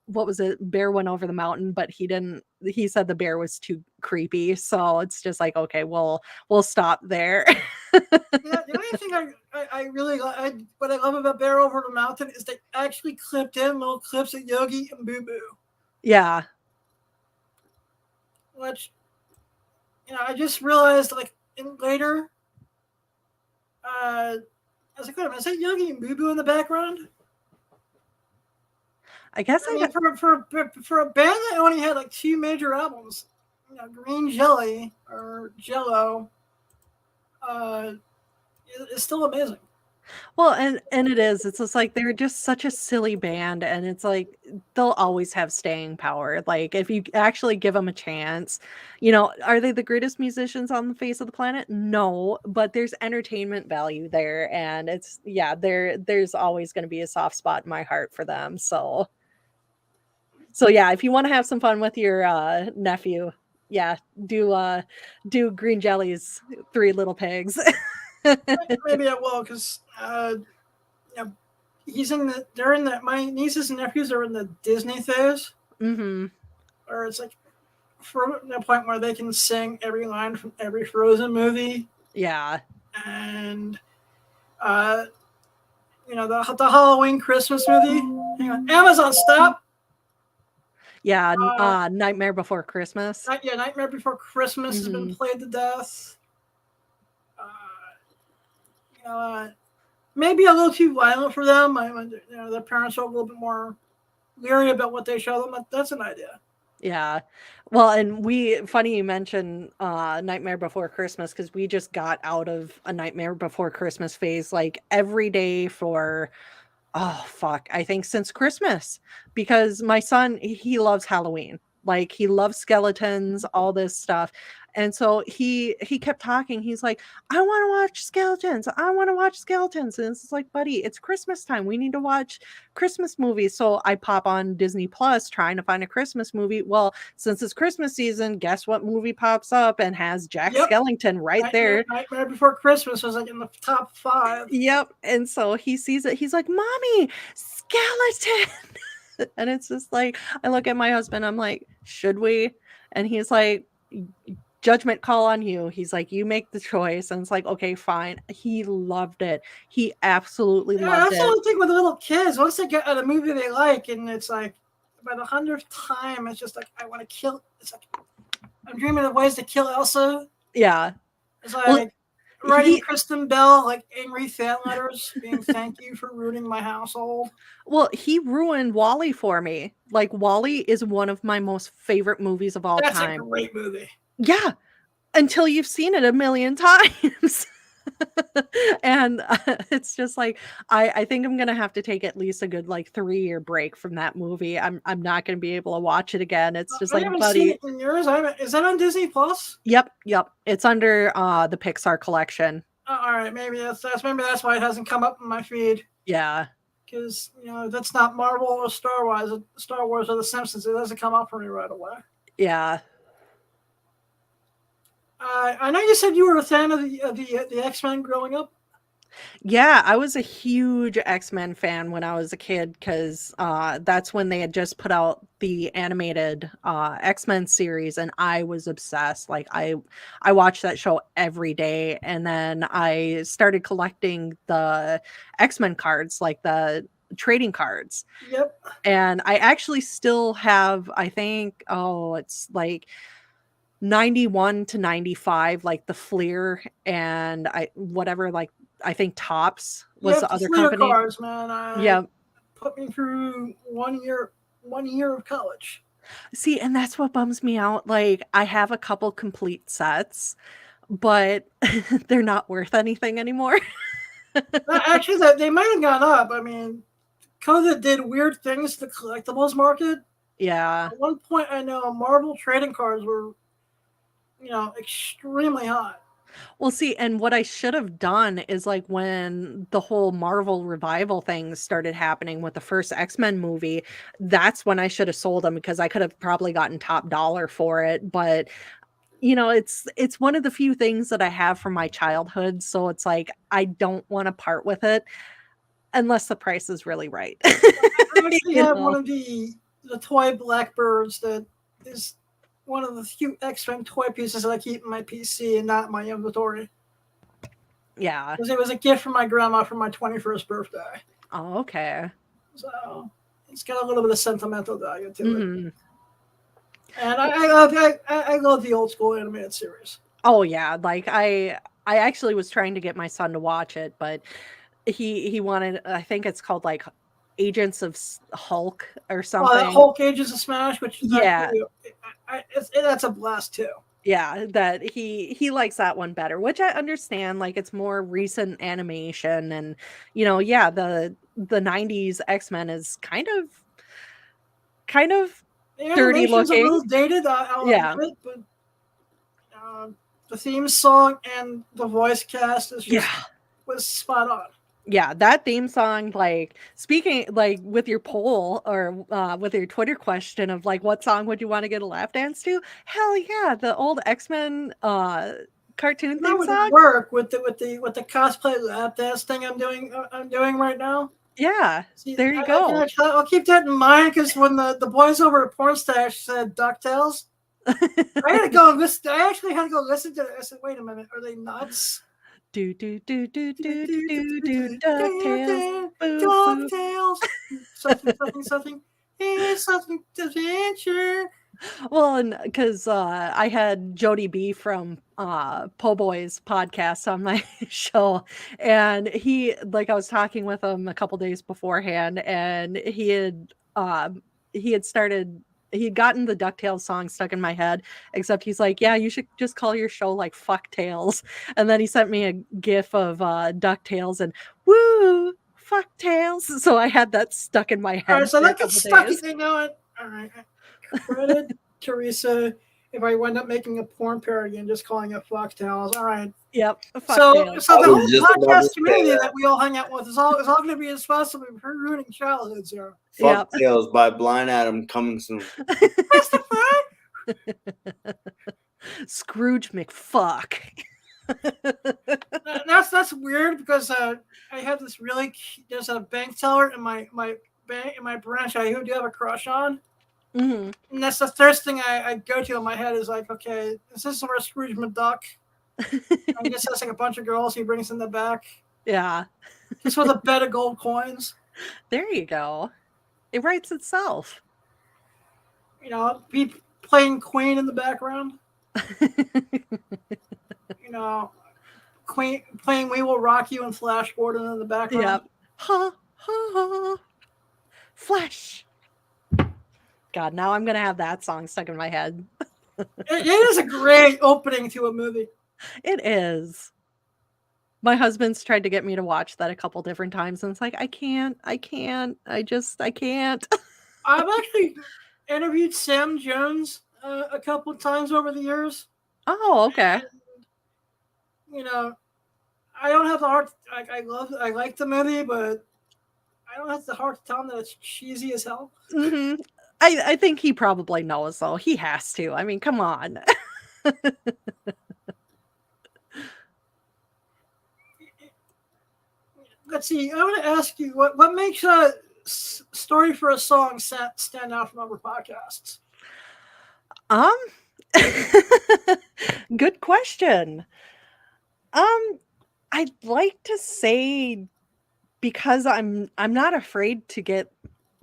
[SPEAKER 2] what was it? Bear Went Over the Mountain, but he said the bear was too creepy. So it's just like, okay, we'll stop there.
[SPEAKER 1] Yeah, the only thing I really what I love about Bear Over the Mountain is they actually clipped in little clips of Yogi and Boo Boo,
[SPEAKER 2] Yeah.
[SPEAKER 1] which I just realized like later. I was like, wait a minute, is that Yogi and Boo Boo in the background?
[SPEAKER 2] I guess
[SPEAKER 1] I mean, for a band that only had like 2 major albums, Green Jelly or Jello, is still amazing.
[SPEAKER 2] well, and it is. It's just like they're just such a silly band, and it's like they'll always have staying power. Like if you actually give them a chance, are they the greatest musicians on the face of the planet? No, but there's entertainment value there, and there's always going to be a soft spot in my heart for them. So yeah, if you want to have some fun with your nephew, yeah, do Green Jelly's Three Little Pigs.
[SPEAKER 1] Maybe I will, because my nieces and nephews are in the Disney phase,
[SPEAKER 2] Mm-hmm.
[SPEAKER 1] or it's like for the point where they can sing every line from every Frozen movie,
[SPEAKER 2] Yeah.
[SPEAKER 1] and the Halloween Christmas movie. Hang on, Amazon, stop.
[SPEAKER 2] Yeah, Nightmare Before Christmas.
[SPEAKER 1] Nightmare Before Christmas has been played to death. Maybe a little too violent for them. Their parents are a little bit more leery about what they show them. That's an idea.
[SPEAKER 2] Yeah. Well, and funny you mentioned Nightmare Before Christmas, because we just got out of a Nightmare Before Christmas phase like every day for oh fuck, I think since Christmas, because my son, he loves Halloween. Like he loves skeletons, all this stuff. And so he kept talking. He's like, "I want to watch skeletons. I want to watch skeletons." And it's like, "Buddy, it's Christmas time. We need to watch Christmas movies." So I pop on Disney Plus trying to find a Christmas movie. Well, since it's Christmas season, guess what movie pops up and has Jack Skellington right there?
[SPEAKER 1] Nightmare Before Christmas was like in the top 5.
[SPEAKER 2] Yep. And so he sees it. He's like, "Mommy, skeleton." And it's just like, I look at my husband, I'm like, "Should we?" And he's like, "Judgment call on you." He's like, "You make the choice." And it's like, okay, fine. He loved it. He absolutely loved
[SPEAKER 1] That's the only thing with little kids. Once they get at a movie they like, and it's like, by the 100th time, it's just like, I want to kill. It's like, I'm dreaming of ways to kill Elsa.
[SPEAKER 2] Yeah.
[SPEAKER 1] It's like writing Kristen Bell like angry fan letters, being thank you for ruining my household.
[SPEAKER 2] Well, he ruined WALL-E for me. Like WALL-E is one of my most favorite movies of all time.
[SPEAKER 1] That's a great movie.
[SPEAKER 2] Yeah, until you've seen it a million times. And it's just like I think I'm gonna have to take at least a good like 3-year break from that movie. I'm not gonna be able to watch it again. It's just like,
[SPEAKER 1] haven't
[SPEAKER 2] buddy.
[SPEAKER 1] seen it in years. Is that on Disney Plus?
[SPEAKER 2] Yep. It's under the Pixar collection.
[SPEAKER 1] All right, maybe that's why it hasn't come up in my feed.
[SPEAKER 2] Yeah.
[SPEAKER 1] Because that's not Marvel or Star Wars or The Simpsons. It doesn't come up for me right away.
[SPEAKER 2] Yeah.
[SPEAKER 1] I know you said you were a fan of the X-Men growing up.
[SPEAKER 2] Yeah, I was a huge X-Men fan when I was a kid because that's when they had just put out the animated X-Men series, and I was obsessed. Like I watched that show every day, and then I started collecting the X-Men cards, like the trading cards.
[SPEAKER 1] Yep.
[SPEAKER 2] And I actually still have, I think, it's like 91 to 95, like the Fleer and I think Tops was
[SPEAKER 1] Yep.
[SPEAKER 2] the
[SPEAKER 1] The
[SPEAKER 2] other
[SPEAKER 1] Fleer
[SPEAKER 2] company.
[SPEAKER 1] cards, man.
[SPEAKER 2] Yeah.
[SPEAKER 1] Put me through 1 year of college.
[SPEAKER 2] See, and that's what bums me out. Like I have a couple complete sets, but they're not worth anything anymore.
[SPEAKER 1] Actually, they might have gone up. I mean, COVID did weird things to the collectibles market.
[SPEAKER 2] Yeah.
[SPEAKER 1] At one point, I know Marvel trading cards were, extremely high.
[SPEAKER 2] Well, see, and what I should have done is like when the whole Marvel revival thing started happening with the first X-Men movie, that's when I should have sold them because I could have probably gotten top dollar for it. But it's one of the few things that I have from my childhood, so it's like I don't want to part with it unless the price is really right.
[SPEAKER 1] I actually
[SPEAKER 2] You
[SPEAKER 1] have one
[SPEAKER 2] know?
[SPEAKER 1] of the toy Blackbirds that is one of the few X-Men toy pieces that I keep in my PC and not in my inventory.
[SPEAKER 2] Yeah.
[SPEAKER 1] Because it was a gift from my grandma for my 21st birthday.
[SPEAKER 2] Oh, okay.
[SPEAKER 1] So it's got a little bit of sentimental value to it.
[SPEAKER 2] Mhm.
[SPEAKER 1] And I love the old school animated series.
[SPEAKER 2] Oh yeah, like I actually was trying to get my son to watch it, but he wanted, I think it's called like Agents of Hulk or
[SPEAKER 1] Oh, that
[SPEAKER 2] something.
[SPEAKER 1] Hulk Ages of Smash, which is
[SPEAKER 2] Yeah.
[SPEAKER 1] actually that's a blast too.
[SPEAKER 2] Yeah, that he likes that one better, which I understand. Like it's more recent animation, and yeah, the 90s X-Men is kind of
[SPEAKER 1] The
[SPEAKER 2] dirty
[SPEAKER 1] animation's a
[SPEAKER 2] looking.
[SPEAKER 1] little dated, I'll
[SPEAKER 2] Yeah.
[SPEAKER 1] admit, but the theme song and the voice cast
[SPEAKER 2] Yeah.
[SPEAKER 1] was spot on.
[SPEAKER 2] Yeah, that theme song, like speaking like with your poll or with your Twitter question of like what song would you want to get a lap dance to? Hell yeah, the old X-Men cartoon
[SPEAKER 1] That
[SPEAKER 2] theme
[SPEAKER 1] would
[SPEAKER 2] song.
[SPEAKER 1] work with the cosplay lap dance thing I'm doing right now.
[SPEAKER 2] Yeah,
[SPEAKER 1] See,
[SPEAKER 2] there you
[SPEAKER 1] I can
[SPEAKER 2] go.
[SPEAKER 1] actually, I'll keep that in mind because when the boys over at Porn Stash said DuckTales, I had to go and listen. I actually had to go listen to it. I said, "Wait a minute, are they nuts?"
[SPEAKER 2] Do do do do do do do DuckTales. Boop boop.
[SPEAKER 1] DuckTales, something, something, something. It's something to adventure.
[SPEAKER 2] Well, and because I had Jody B from Po Boys podcast on my show, and I was talking with him a couple days beforehand, and he had started. He had gotten the DuckTales song stuck in my head, except he's like, yeah, you should just call your show like Fuck Tales. And then he sent me a gif of DuckTales and woo, Fuck Tales. So I had that stuck in my
[SPEAKER 1] All right,
[SPEAKER 2] head
[SPEAKER 1] so
[SPEAKER 2] for a
[SPEAKER 1] that gets
[SPEAKER 2] couple
[SPEAKER 1] stuck.
[SPEAKER 2] days.
[SPEAKER 1] You know what? All right, credit Teresa. If I wind up making a porn parody and just calling it Fuck Tales, all right.
[SPEAKER 2] Yep, Fuck
[SPEAKER 1] So
[SPEAKER 2] Tales.
[SPEAKER 1] the
[SPEAKER 3] I
[SPEAKER 1] whole
[SPEAKER 3] was just about to
[SPEAKER 1] podcast
[SPEAKER 3] say
[SPEAKER 1] community
[SPEAKER 3] that.
[SPEAKER 1] that we all hang out with is all going to be responsible for ruining childhoods here.
[SPEAKER 3] Fuck
[SPEAKER 2] Yep.
[SPEAKER 3] Tales by Blind Adam coming soon.
[SPEAKER 1] Christopher.
[SPEAKER 2] Scrooge McFuck.
[SPEAKER 1] That's weird because I have this there's a bank teller in my bank in my branch I do have a crush on.
[SPEAKER 2] Hmm.
[SPEAKER 1] And that's the first thing I go to in my head is like, okay, is this where Scrooge McDuck? I guess that's like a bunch of girls he brings in the back.
[SPEAKER 2] Yeah.
[SPEAKER 1] Just with a bed of gold coins.
[SPEAKER 2] There you go. It writes itself.
[SPEAKER 1] Be playing Queen in the background. Queen playing We Will Rock You and Flash Gordon in the background.
[SPEAKER 2] Yep. Ha ha ha. Flash. God, now I'm gonna have that song stuck in my head.
[SPEAKER 1] It is a great opening to a movie.
[SPEAKER 2] It is. My husband's tried to get me to watch that a couple different times, and it's like, I can't. I can't. I can't.
[SPEAKER 1] I've actually interviewed Sam Jones a couple times over the years.
[SPEAKER 2] Oh, okay.
[SPEAKER 1] And, I don't have the heart. I like the movie, but I don't have the heart to tell him that it's cheesy as hell.
[SPEAKER 2] Hmm. I think he probably knows, though. He has to. I mean, come on.
[SPEAKER 1] let's see. I want to ask you what makes a story for a song stand out from other podcasts.
[SPEAKER 2] Um, good question. I'd like to say because I'm not afraid to get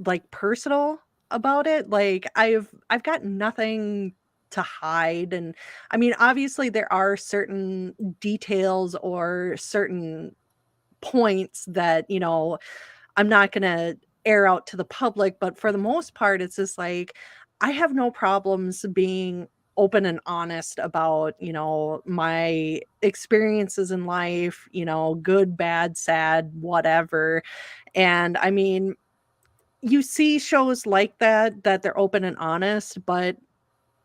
[SPEAKER 2] like personal about it. Like I've got nothing to hide, and I mean obviously there are certain details or certain points that, I'm not going to air out to the public, but for the most part it's just like I have no problems being open and honest about, my experiences in life, good, bad, sad, whatever. And I mean, you see shows like that they're open and honest, but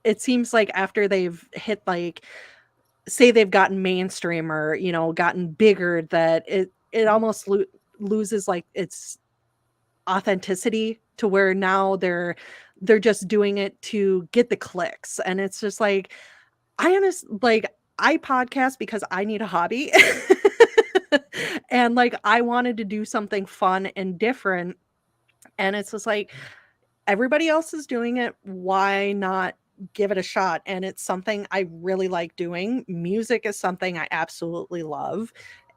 [SPEAKER 2] it seems like after they've hit like say they've gotten mainstream or, gotten bigger that it almost loses like its authenticity to where now they're just doing it to get the clicks. And it's just like I podcast because I need a hobby. And like I wanted to do something fun and different, and it's just like everybody else is doing it, why not give it a shot? And it's something I really like doing. Music is something I absolutely love.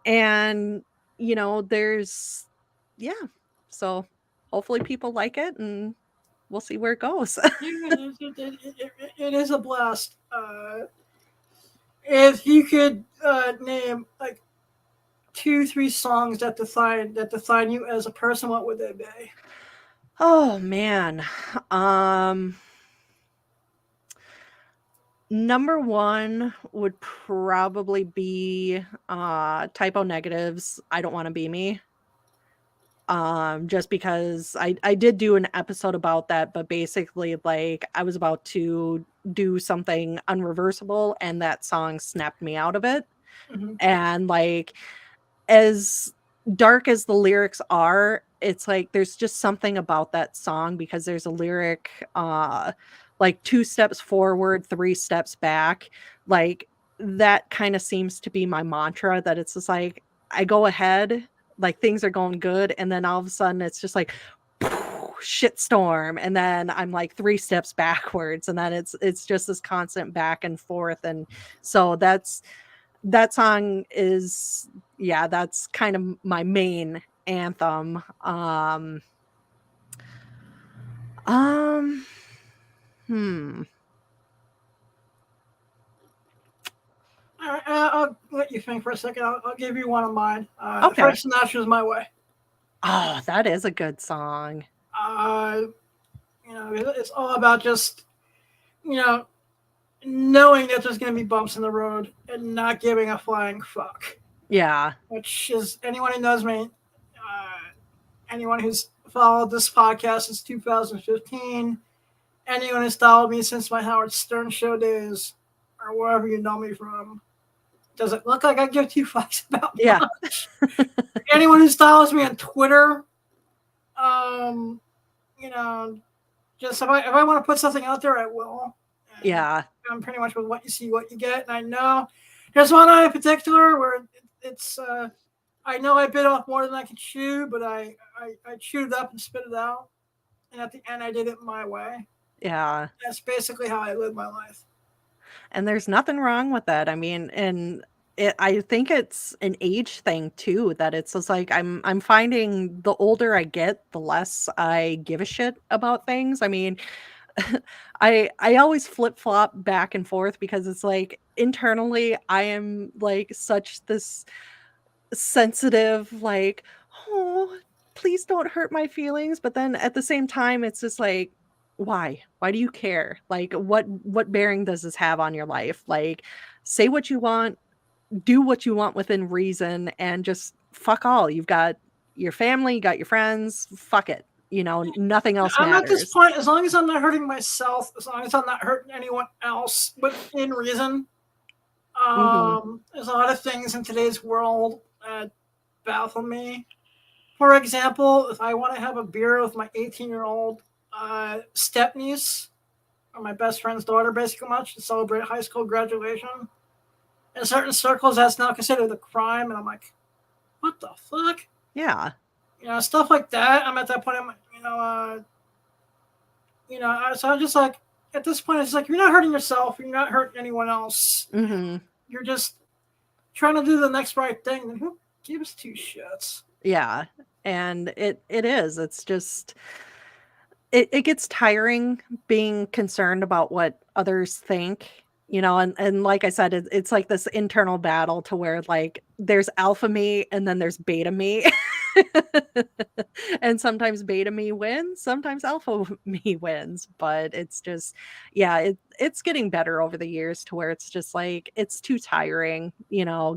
[SPEAKER 2] And there's yeah. So hopefully people like it, and we'll see where it goes.
[SPEAKER 1] Yeah, it is a blast. If you could name like 2, 3 songs that define you as a person, what would they be?
[SPEAKER 2] Oh man. Number one would probably be Typo Negatives, I Don't Want to Be Me. Just because I did do an episode about that, but basically like I was about to do something unreversible and that song snapped me out of it.
[SPEAKER 1] Mm-hmm.
[SPEAKER 2] And like as dark as the lyrics are, it's like there's just something about that song because there's a lyric like 2 steps forward, 3 steps back. Like that kind of seems to be my mantra, that it's just like I go ahead, like things are going good, and then all of a sudden it's just like shitstorm, and then I'm like 3 steps backwards, and then it's just this constant back and forth. And so that song is, yeah, that's kind of my main anthem. Hmm.
[SPEAKER 1] I'll let you think for a second. I'll give you one of mine.
[SPEAKER 2] Okay.
[SPEAKER 1] Frank Sinatra's "My Way."
[SPEAKER 2] Oh, that is a good song.
[SPEAKER 1] It's all about just knowing that there's going to be bumps in the road and not giving a flying fuck.
[SPEAKER 2] Yeah.
[SPEAKER 1] Which is, anyone who knows me, anyone who's followed this podcast since 2015, anyone who's followed me since my Howard Stern show days, or wherever you know me from, does it look like I give 2 fucks about much? Anyone who follows me on Twitter, just if I want to put something out there, I will. And
[SPEAKER 2] yeah.
[SPEAKER 1] I'm pretty much with what you see, what you get. And I know there's one eye in particular where it's I know I bit off more than I could chew, but I chewed it up and spit it out. And at the end, I did it my way.
[SPEAKER 2] Yeah.
[SPEAKER 1] That's basically how I live my life.
[SPEAKER 2] And there's nothing wrong with that. I mean, and I think it's an age thing too, that it's just like I'm finding the older I get, the less I give a shit about things. I mean, I always flip-flop back and forth because it's like internally I am like such this sensitive, like, oh, please don't hurt my feelings. But then at the same time, it's just like, why? Why do you care? Like, what bearing does this have on your life? Like, say what you want, do what you want within reason, and just fuck all. You've got your family, you got your friends, fuck it. Nothing else
[SPEAKER 1] I'm
[SPEAKER 2] matters.
[SPEAKER 1] at this point, as long as I'm not hurting myself, as long as I'm not hurting anyone else within reason. There's a lot of things in today's world that baffle me. For example, if I want to have a beer with my 18-year-old step-niece, or my best friend's daughter, basically much, to celebrate high school graduation, in certain circles, that's now considered a crime. And I'm like, what the fuck?
[SPEAKER 2] Yeah.
[SPEAKER 1] Stuff like that. I'm at that point. So I'm just like, at this point, it's like you're not hurting yourself. You're not hurting anyone else.
[SPEAKER 2] Mm-hmm.
[SPEAKER 1] You're just trying to do the next right thing. And who gives two shits?
[SPEAKER 2] Yeah. And it is. It's just it gets tiring being concerned about what others think, and like I said, it's like this internal battle to where like there's alpha me and then there's beta me. And sometimes beta me wins, sometimes alpha me wins, but it's just yeah, it's getting better over the years to where it's just like it's too tiring,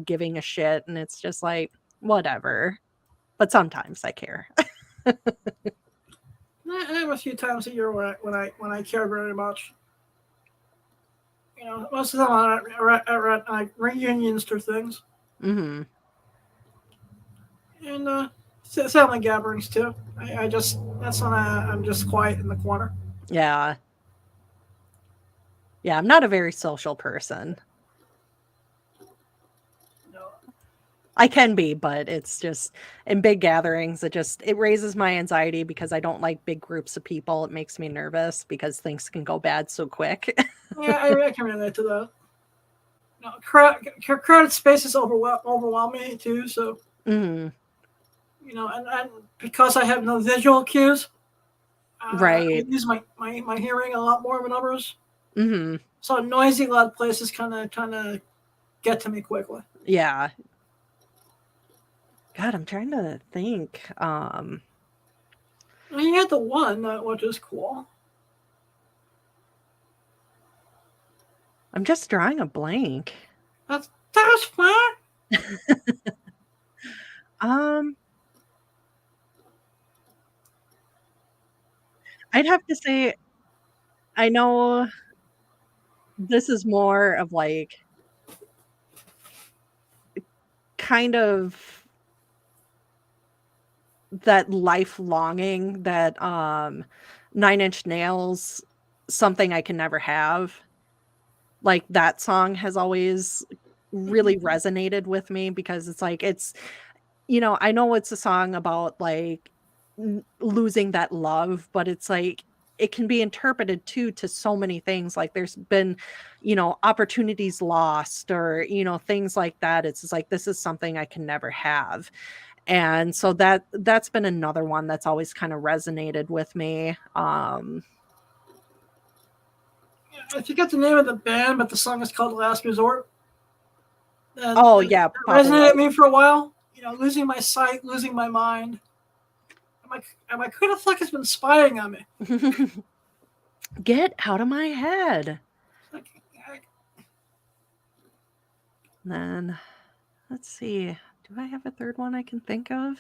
[SPEAKER 2] giving a shit, and it's just like whatever. But sometimes I care.
[SPEAKER 1] I have a few times a year when I care very much. Most of them are at like reunions or things,
[SPEAKER 2] Hmm.
[SPEAKER 1] and family gatherings too. I just that's when I'm just quiet in the corner.
[SPEAKER 2] Yeah. Yeah, I'm not a very social person.
[SPEAKER 1] No,
[SPEAKER 2] I can be, but it's just in big gatherings, it raises my anxiety because I don't like big groups of people. It makes me nervous because things can go bad so quick.
[SPEAKER 1] yeah, I can relate to that. Crowded spaces overwhelm me too. So
[SPEAKER 2] Mhm.
[SPEAKER 1] and because I have no visual cues, I
[SPEAKER 2] Right.
[SPEAKER 1] use my hearing a lot more than others.
[SPEAKER 2] Mhm.
[SPEAKER 1] So noisy, loud places kind of get to me quickly.
[SPEAKER 2] Yeah. God, I'm trying to think.
[SPEAKER 1] And you had the one which is cool.
[SPEAKER 2] I'm just drawing a blank.
[SPEAKER 1] That's fun.
[SPEAKER 2] Um, I'd have to say I know this is more of like kind of that life longing that, 9 Inch Nails, "Something I Can Never Have," like, that song has always really resonated with me because it's like I know it's a song about, like, losing that love, but it's like, it can be interpreted too to so many things, like, there's been, opportunities lost or, things like that. It's just like, this is something I can never have. And so that's been another one that's always kinda resonated with me.
[SPEAKER 1] I forget the name of the band, but the song is called "Last Resort."
[SPEAKER 2] Oh,
[SPEAKER 1] That
[SPEAKER 2] yeah, Papa
[SPEAKER 1] resonated with
[SPEAKER 2] Roach.
[SPEAKER 1] me for a while. Losing my sight, losing my mind. I'm like, who the fuck has been spying on me?
[SPEAKER 2] Get out of my head.
[SPEAKER 1] Like,
[SPEAKER 2] Then, let's see, do I have a 3rd one I can think of?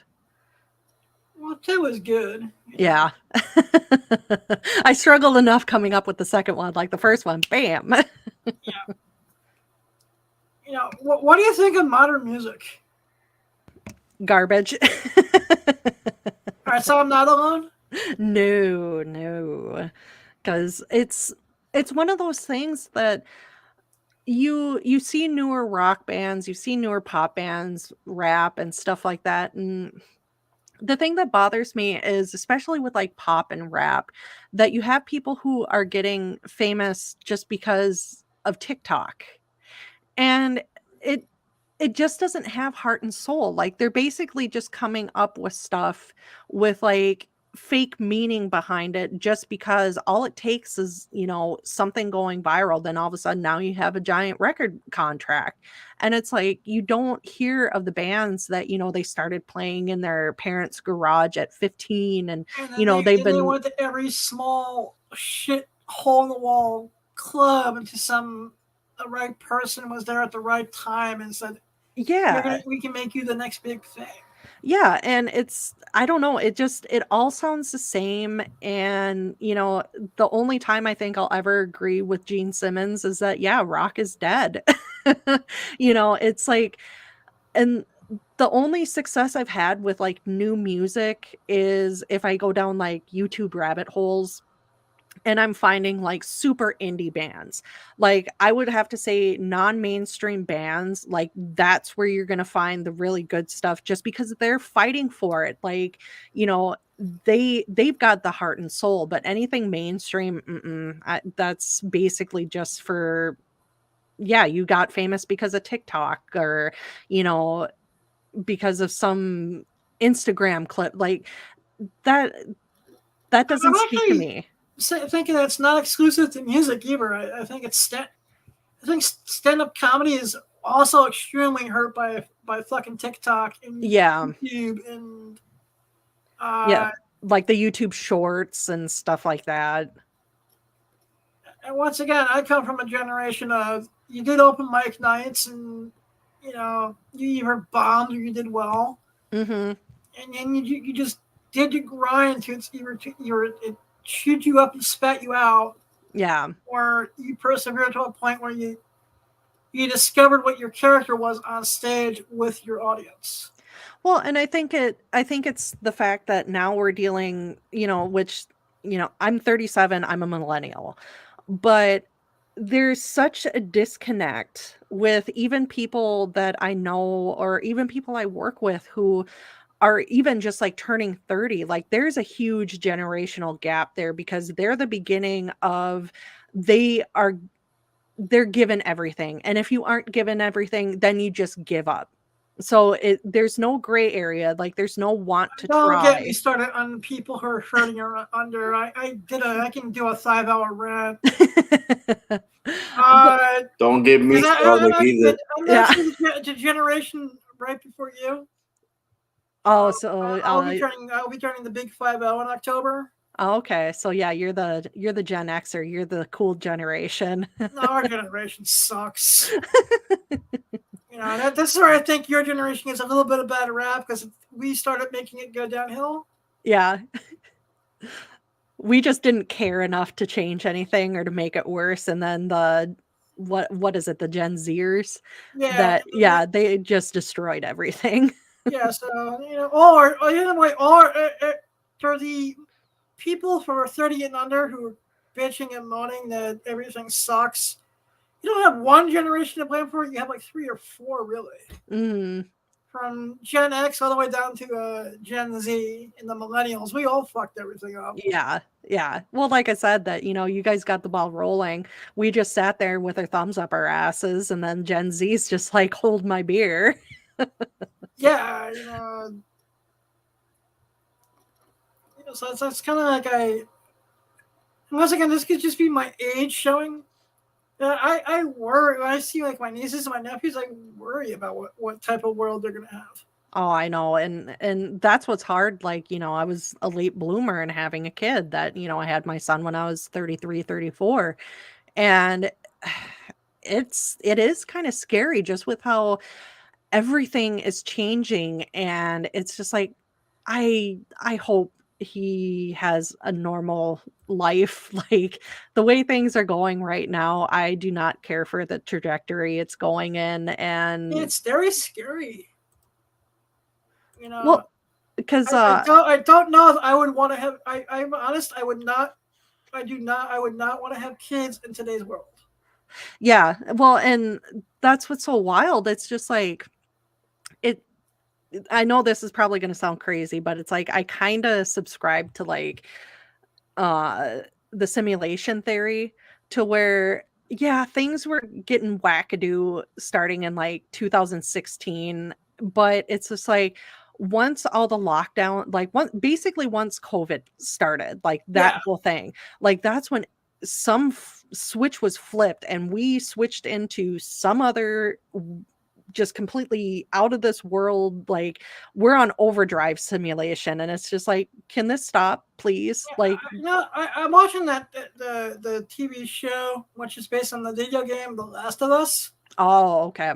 [SPEAKER 1] well, two is good.
[SPEAKER 2] Yeah. I struggled enough coming up with the 2nd one, like the 1st one, bam.
[SPEAKER 1] Yeah. What do you think of modern music?
[SPEAKER 2] Garbage.
[SPEAKER 1] All right, so I'm not alone.
[SPEAKER 2] No, no, because it's one of those things that you see newer rock bands, you see newer pop bands, rap and stuff like that, and the thing that bothers me is, especially with like pop and rap, that you have people who are getting famous just because of TikTok. And it it just doesn't have heart and soul. Like they're basically just coming up with stuff with like fake meaning behind it just because all it takes is, something going viral, then all of a sudden now you have a giant record contract. And it's like you don't hear of the bands that, they started playing in their parents' garage at 15 and,
[SPEAKER 1] And then
[SPEAKER 2] they've
[SPEAKER 1] they
[SPEAKER 2] been
[SPEAKER 1] went to every small shit hole in the wall club until the right person was there at the right time and said,
[SPEAKER 2] yeah.
[SPEAKER 1] we can make you the next big thing.
[SPEAKER 2] Yeah, and I don't know, it all sounds the same, and, the only time I think I'll ever agree with Gene Simmons is that, yeah, rock is dead. It's like and the only success I've had with, like, new music is if I go down, like, YouTube rabbit holes and I'm finding like super indie bands. Like I would have to say non-mainstream bands, like that's where you're going to find the really good stuff just because they're fighting for it. Like, you know, they've got the heart and soul, but anything mainstream, that's basically just for, yeah, you got famous because of TikTok, or, you know, because of some Instagram clip. Like that doesn't
[SPEAKER 1] I'm
[SPEAKER 2] speak to
[SPEAKER 1] actually
[SPEAKER 2] me.
[SPEAKER 1] thinking that it's not exclusive to music either. I think I think stand-up comedy is also extremely hurt by fucking TikTok and
[SPEAKER 2] Yeah.
[SPEAKER 1] YouTube and
[SPEAKER 2] Yeah, like the YouTube shorts and stuff like that.
[SPEAKER 1] and once again, I come from a generation of you did open mic nights and you know you either bombed or you did well,
[SPEAKER 2] Mhm.
[SPEAKER 1] and then you just did your grind to it chewed you up and spat you out,
[SPEAKER 2] Yeah.
[SPEAKER 1] or you persevered to a point where you discovered what your character was on stage with your audience.
[SPEAKER 2] Well, and I think it's the fact that now we're dealing, you know, which, you know, I'm 37, I'm a millennial. But there's such a disconnect with even people that I know, or even people I work with who are even just like turning 30. Like there's a huge generational gap there because they're the beginning of, they are they're given everything, and if you aren't given everything, then you just give up. So there's no gray area, like there's no want to
[SPEAKER 1] Don't get me
[SPEAKER 2] try.
[SPEAKER 1] started on people who are hurting or under. I can do a 5 hour rant.
[SPEAKER 2] But
[SPEAKER 3] Don't get me started either.
[SPEAKER 1] I'm
[SPEAKER 2] yeah.
[SPEAKER 1] actually the generation right before you.
[SPEAKER 2] Oh, so
[SPEAKER 1] I'll be turning the big 50 in October.
[SPEAKER 2] okay. So yeah, you're the Gen Xer, you're the cool generation.
[SPEAKER 1] No, our generation sucks. You know, that's where I think your generation gets a little bit of bad rap because we started making it go downhill.
[SPEAKER 2] Yeah. We just didn't care enough to change anything or to make it worse, and then the what is it, the Gen Zers
[SPEAKER 1] Yeah,
[SPEAKER 2] that, yeah, they just destroyed everything.
[SPEAKER 1] yeah. So you know, or the other way, for the people who are 30 and under who are bitching and moaning that everything sucks. You don't have one generation to blame for it. You have like 3 or 4, really.
[SPEAKER 2] Mm.
[SPEAKER 1] From Gen X all the way down to Gen Z and the millennials. We all fucked everything up.
[SPEAKER 2] Yeah, yeah. Well, like I said, that, you know, you guys got the ball rolling. We just sat there with our thumbs up our asses, and then Gen Z's just like, hold my beer.
[SPEAKER 1] Yeah, so it's kind of like once again, this could just be my age showing. I worry when I see like my nieces and my nephews. I worry about what type of world they're gonna have.
[SPEAKER 2] Oh, I know. And that's what's hard. Like, you know, I was a late bloomer and having a kid that, you know, I had my son when I was 33, 34. And it is kind of scary just with how everything is changing, and it's just like I hope he has a normal life. Like the way things are going right now, I do not care for the trajectory it's going in. And
[SPEAKER 1] It's very scary. You know,
[SPEAKER 2] well, because
[SPEAKER 1] I don't know if I would want to have. I'm honest. I would not. I do not. I would not want to have kids in today's world.
[SPEAKER 2] yeah, well, and that's what's so wild. It's just like it I know this is probably going to sound crazy, but it's like I kind of subscribe to like uh the simulation theory, to where, yeah, things were getting wackadoo starting in like 2016, but it's just like once all the lockdown, like basically once COVID started, like that
[SPEAKER 1] Yeah,
[SPEAKER 2] whole thing, like that's when some switch was flipped and we switched into some other just completely out of this world. Like we're on overdrive simulation, and it's just like, can this stop, please? Like,
[SPEAKER 1] I'm watching the TV show, which is based on the video game The Last of Us,
[SPEAKER 2] oh, okay.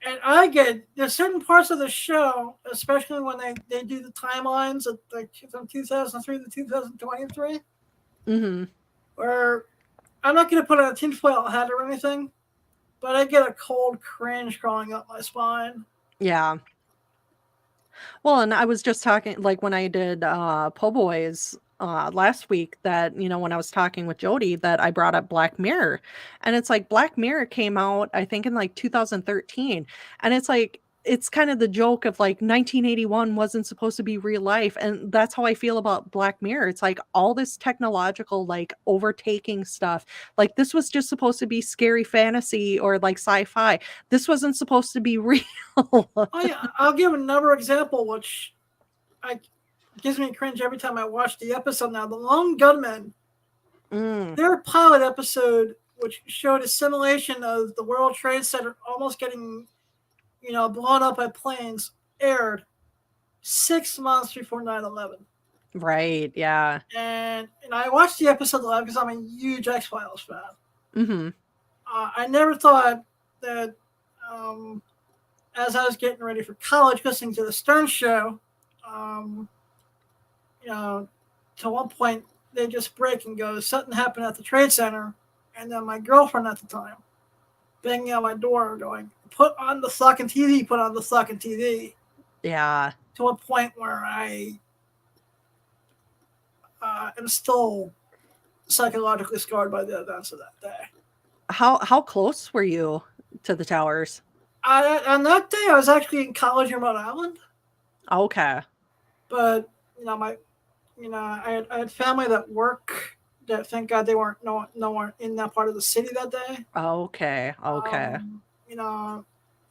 [SPEAKER 1] and there's certain parts of the show, especially when they do the timelines of like from 2003 to 2023,
[SPEAKER 2] Mm-hmm.
[SPEAKER 1] where I'm not going to put on a tinfoil hat or anything, but I get a cold cringe crawling up my spine.
[SPEAKER 2] Yeah. Well, and I was just talking, like when I did Po' Boys, last week that, when I was talking with Jody, that I brought up Black Mirror. And it's like Black Mirror came out, I think, in like 2013. And it's like, it's kind of the joke of like 1981 wasn't supposed to be real life. And that's how I feel about Black Mirror. It's like all this technological, like overtaking stuff. Like this was just supposed to be scary fantasy or like sci-fi. This wasn't supposed to be real.
[SPEAKER 1] Oh yeah, I'll give another example, which gives me cringe every time I watch the episode now. The Lone Gunmen, their pilot episode, which showed a simulation of the World Trade Center almost getting, blown up by planes, aired 6 months before 9/11.
[SPEAKER 2] Right, yeah.
[SPEAKER 1] And I watched the episode live because I'm a huge X-Files fan.
[SPEAKER 2] Mm-hmm.
[SPEAKER 1] I never thought that as I was getting ready for college, listening to the Stern Show, to one point they just break and go, something happened at the Trade Center, and then my girlfriend at the time banging on my door going, put on the fucking TV, put on the fucking TV.
[SPEAKER 2] Yeah.
[SPEAKER 1] To a point where I am still psychologically scarred by the events of that day.
[SPEAKER 2] How close were you to the towers?
[SPEAKER 1] On that day, I was actually in college in Rhode Island.
[SPEAKER 2] Okay.
[SPEAKER 1] But I had family that work. That thank God they weren't nowhere in that part of the city that day.
[SPEAKER 2] Okay.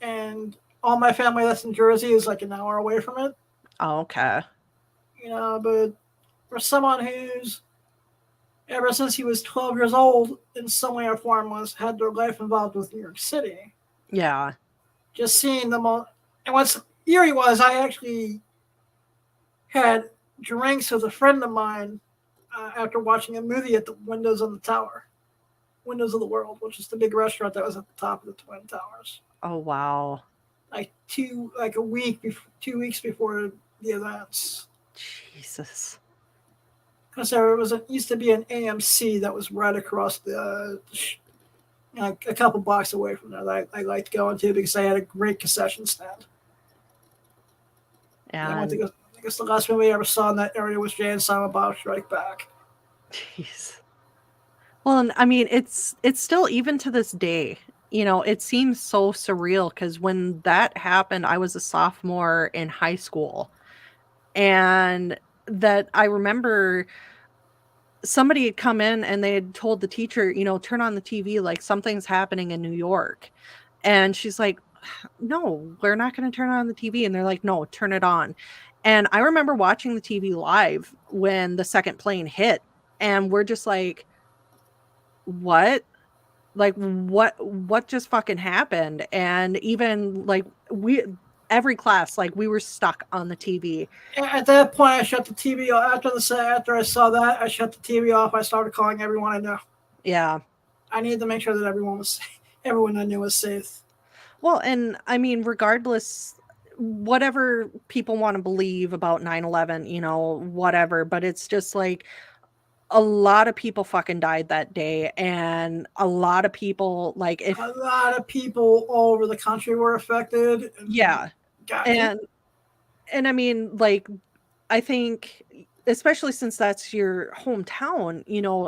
[SPEAKER 1] And all my family that's in Jersey is like an hour away from it.
[SPEAKER 2] Okay.
[SPEAKER 1] But for someone who's ever since he was 12 years old in some way or form had their life involved with New York City.
[SPEAKER 2] Yeah.
[SPEAKER 1] Just seeing them all. And what's eerie was I actually had drinks with a friend of mine after watching a movie at the Windows on the Tower. Windows of the World, which is the big restaurant that was at the top of the Twin Towers.
[SPEAKER 2] Oh, wow.
[SPEAKER 1] Like 2 weeks before the events.
[SPEAKER 2] Jesus.
[SPEAKER 1] Because there used to be an AMC that was right across a couple blocks away from there that I liked going to because they had a great concession stand.
[SPEAKER 2] And
[SPEAKER 1] I guess the last movie I ever saw in that area was Jay and Silent Bob Strike Back.
[SPEAKER 2] jeez. Well, and I mean, it's still, even to this day, it seems so surreal because when that happened, I was a sophomore in high school. And that I remember somebody had come in and they had told the teacher, turn on the TV, like something's happening in New York. And she's like, no, we're not going to turn on the TV. And they're like, no, turn it on. And I remember watching the TV live when the second plane hit. And we're just like, what? Like, what just fucking happened? And even like every class, like we were stuck on the TV.
[SPEAKER 1] At that point, I shut the TV off. After I saw that, I shut the TV off. I started calling everyone I know.
[SPEAKER 2] Yeah.
[SPEAKER 1] I needed to make sure that everyone I knew was safe.
[SPEAKER 2] Well, and I mean, regardless, whatever people want to believe about 9/11, whatever, but it's just like a lot of people fucking died that day. And a lot of people, like,
[SPEAKER 1] a lot of people all over the country were affected.
[SPEAKER 2] Yeah. And I mean, like, I think, especially since that's your hometown,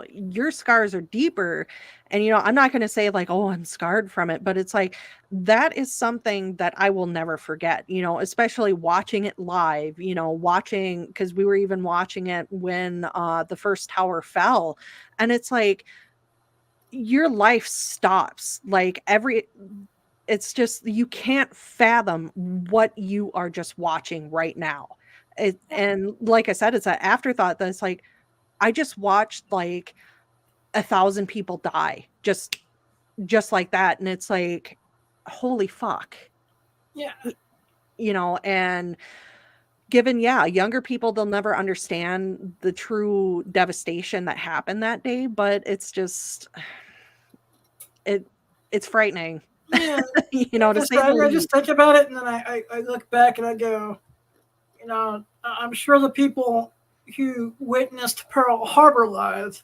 [SPEAKER 2] your scars are deeper. And, I'm not going to say like, oh, I'm scarred from it, but it's like, that is something that I will never forget, especially watching it live, because we were even watching it when the first tower fell. And it's like, your life stops. Like it's just, you can't fathom what you are just watching right now. And like I said, it's an afterthought that's like, I just watched like 1,000 people die just like that. And it's like, holy fuck.
[SPEAKER 1] Yeah.
[SPEAKER 2] And given, younger people, they'll never understand the true devastation that happened that day, but it's just, it's frightening.
[SPEAKER 1] Yeah.
[SPEAKER 2] To say the
[SPEAKER 1] I
[SPEAKER 2] least.
[SPEAKER 1] just think about it and then I look back and I go, I'm sure the people who witnessed Pearl Harbor live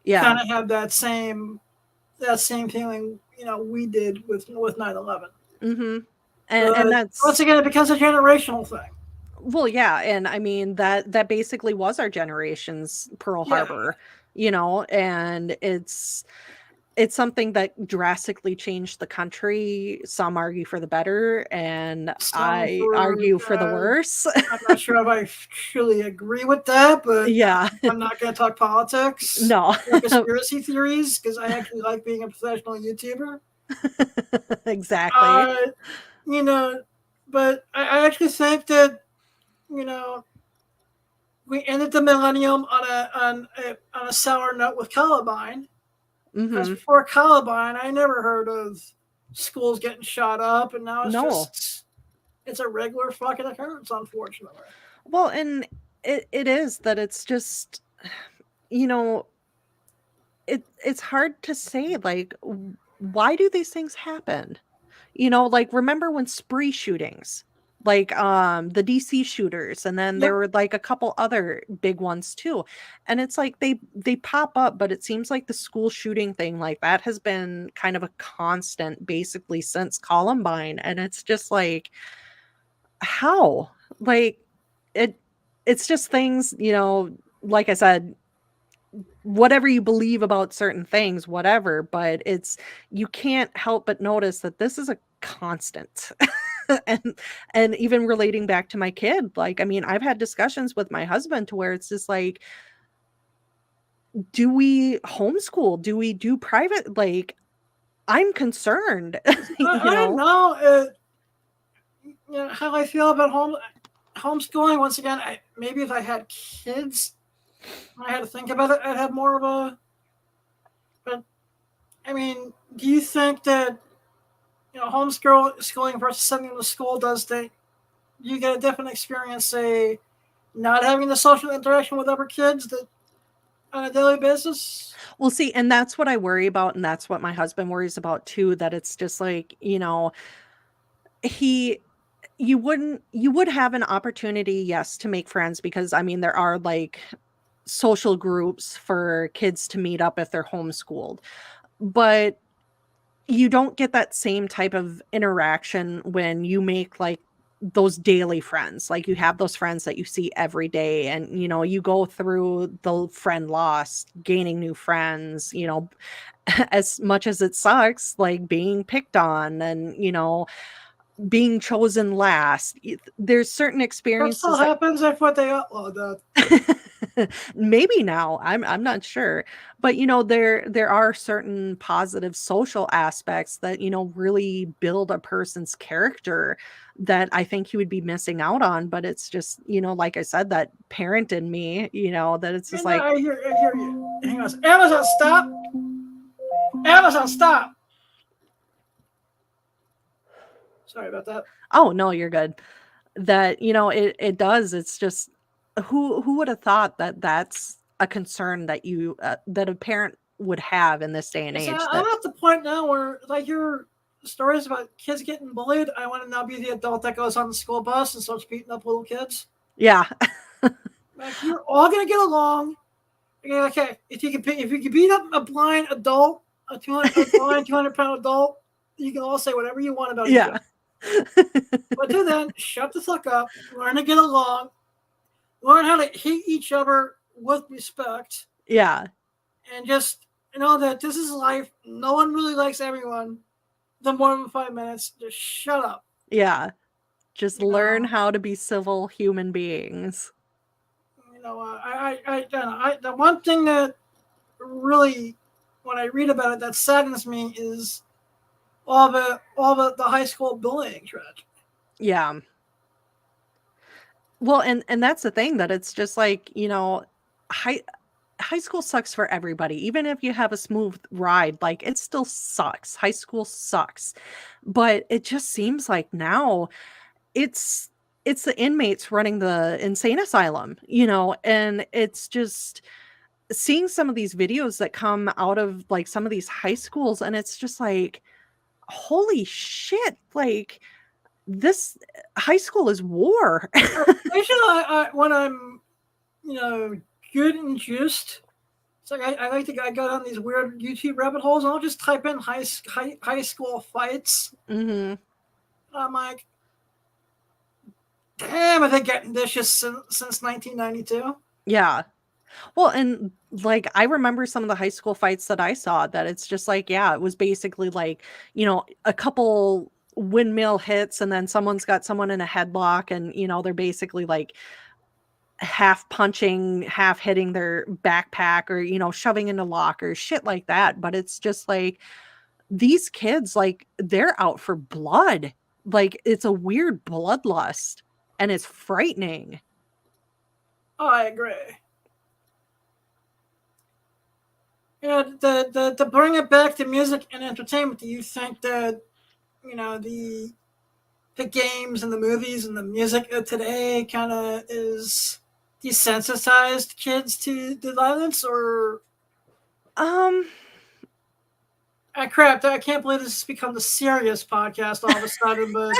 [SPEAKER 1] kind of have that same feeling, we did with 9/11.
[SPEAKER 2] Mm-hmm. And that's,
[SPEAKER 1] once again, it becomes a generational thing.
[SPEAKER 2] Well, yeah, and I mean that basically was our generation's Pearl
[SPEAKER 1] Yeah.
[SPEAKER 2] Harbor, and it's something that drastically changed the country. Some argue for the better, and
[SPEAKER 1] Some
[SPEAKER 2] I
[SPEAKER 1] for
[SPEAKER 2] argue for the worse.
[SPEAKER 1] I'm not sure if I truly agree with that, but
[SPEAKER 2] Yeah.
[SPEAKER 1] I'm not going to talk politics
[SPEAKER 2] No.
[SPEAKER 1] or conspiracy theories because I actually like being a professional YouTuber.
[SPEAKER 2] Exactly.
[SPEAKER 1] You know, but I actually think that you know we ended the millennium on a sour note with Columbine. Because
[SPEAKER 2] Mhm.
[SPEAKER 1] before Columbine, I never heard of schools getting shot up, and now
[SPEAKER 2] No.
[SPEAKER 1] it's a regular fucking occurrence, unfortunately.
[SPEAKER 2] Well, and it is that it's just you know, it's hard to say, like, why do these things happen? Like, remember when spree shootings, like, the DC shooters, and then there
[SPEAKER 1] Yep.
[SPEAKER 2] were, like, a couple other big ones too, and it's like they pop up, but it seems like the school shooting thing, like, that has been kind of a constant basically since Columbine, and it's just like, how? Like, it it's just things, like I said, whatever you believe about certain things, whatever, but you can't help but notice that this is a constant. and and even relating back to my kid, like, I mean, I've had discussions with my husband to where it's just like, do we homeschool? Do we do private? Like, I'm concerned,
[SPEAKER 1] I don't know, how I feel about homeschooling. Once again, maybe if I had kids, I had to think about it. I'd have more of a. But I mean, do you think that homeschooling versus sending them to school you get a different experience, say, not having the social interaction with other kids that on a daily basis?
[SPEAKER 2] Well, see, and that's what I worry about, and that's what my husband worries about too, that it's just like, he you would have an opportunity, yes, to make friends because I mean there are like social groups for kids to meet up if they're homeschooled. But you don't get that same type of interaction when you make like those daily friends. Like you have those friends that you see every day and you go through the friend loss, gaining new friends, as much as it sucks, like being picked on and being chosen last. There's certain
[SPEAKER 1] That still
[SPEAKER 2] experiences that
[SPEAKER 1] happens if what they upload that.
[SPEAKER 2] maybe now, I'm not sure. But there are certain positive social aspects that, really build a person's character that I think you would be missing out on. But it's just, like I said, that parent in me, that it's just like,
[SPEAKER 1] I hear you. Hang on. Amazon, stop. Amazon, stop. Sorry about that.
[SPEAKER 2] oh no, you're good. That, it does. It's just who would have thought that that's a concern that that a parent would have in this day and
[SPEAKER 1] So
[SPEAKER 2] age
[SPEAKER 1] I'm
[SPEAKER 2] that
[SPEAKER 1] at the point now where, like, your stories about kids getting bullied, I want to now be the adult that goes on the school bus and starts beating up little kids.
[SPEAKER 2] yeah.
[SPEAKER 1] Like, you're all gonna get along. Okay, if you can beat up a blind adult, a blind 200-pound adult, you can all say whatever you want about each
[SPEAKER 2] Yeah.
[SPEAKER 1] other. But till then, shut the fuck up. Learn to get along. Learn how to hate each other with respect,
[SPEAKER 2] Yeah.
[SPEAKER 1] and just know that this is life. No one really likes everyone. The more than 5 minutes, just shut up.
[SPEAKER 2] Yeah. Just
[SPEAKER 1] You
[SPEAKER 2] learn
[SPEAKER 1] know,
[SPEAKER 2] how to be civil human beings.
[SPEAKER 1] I don't know. The one thing that really, when I read about it, that saddens me is all the high school bullying tragedy.
[SPEAKER 2] Yeah. Well, and that's the thing that it's just like, high high school sucks for everybody. Even if you have a smooth ride, like it still sucks. High school sucks. But it just seems like now it's it's the inmates running the insane asylum, and it's just seeing some of these videos that come out of like some of these high schools and it's just like holy shit, like this high school is war.
[SPEAKER 1] Occasionally, when I'm good and juiced, it's like I like to go down these weird YouTube rabbit holes, and I'll just type in high school fights.
[SPEAKER 2] Mhm.
[SPEAKER 1] I'm like, Damn, I've been getting dishes since 1992.
[SPEAKER 2] Yeah. Well, and like I remember some of the high school fights that I saw that it's just like, yeah, it was basically like, a couple windmill hits and then someone's got someone in a headlock and, they're basically like half punching, half hitting their backpack or, shoving into lockers, shit like that. But it's just like these kids, like, they're out for blood. Like, it's a weird bloodlust and it's frightening.
[SPEAKER 1] Oh, I agree. To bring it back to music and entertainment, do you think that the games and the movies and the music of today kind of is desensitized kids to the violence, or
[SPEAKER 2] Um,
[SPEAKER 1] crap? I can't believe this has become the serious podcast all of a sudden. But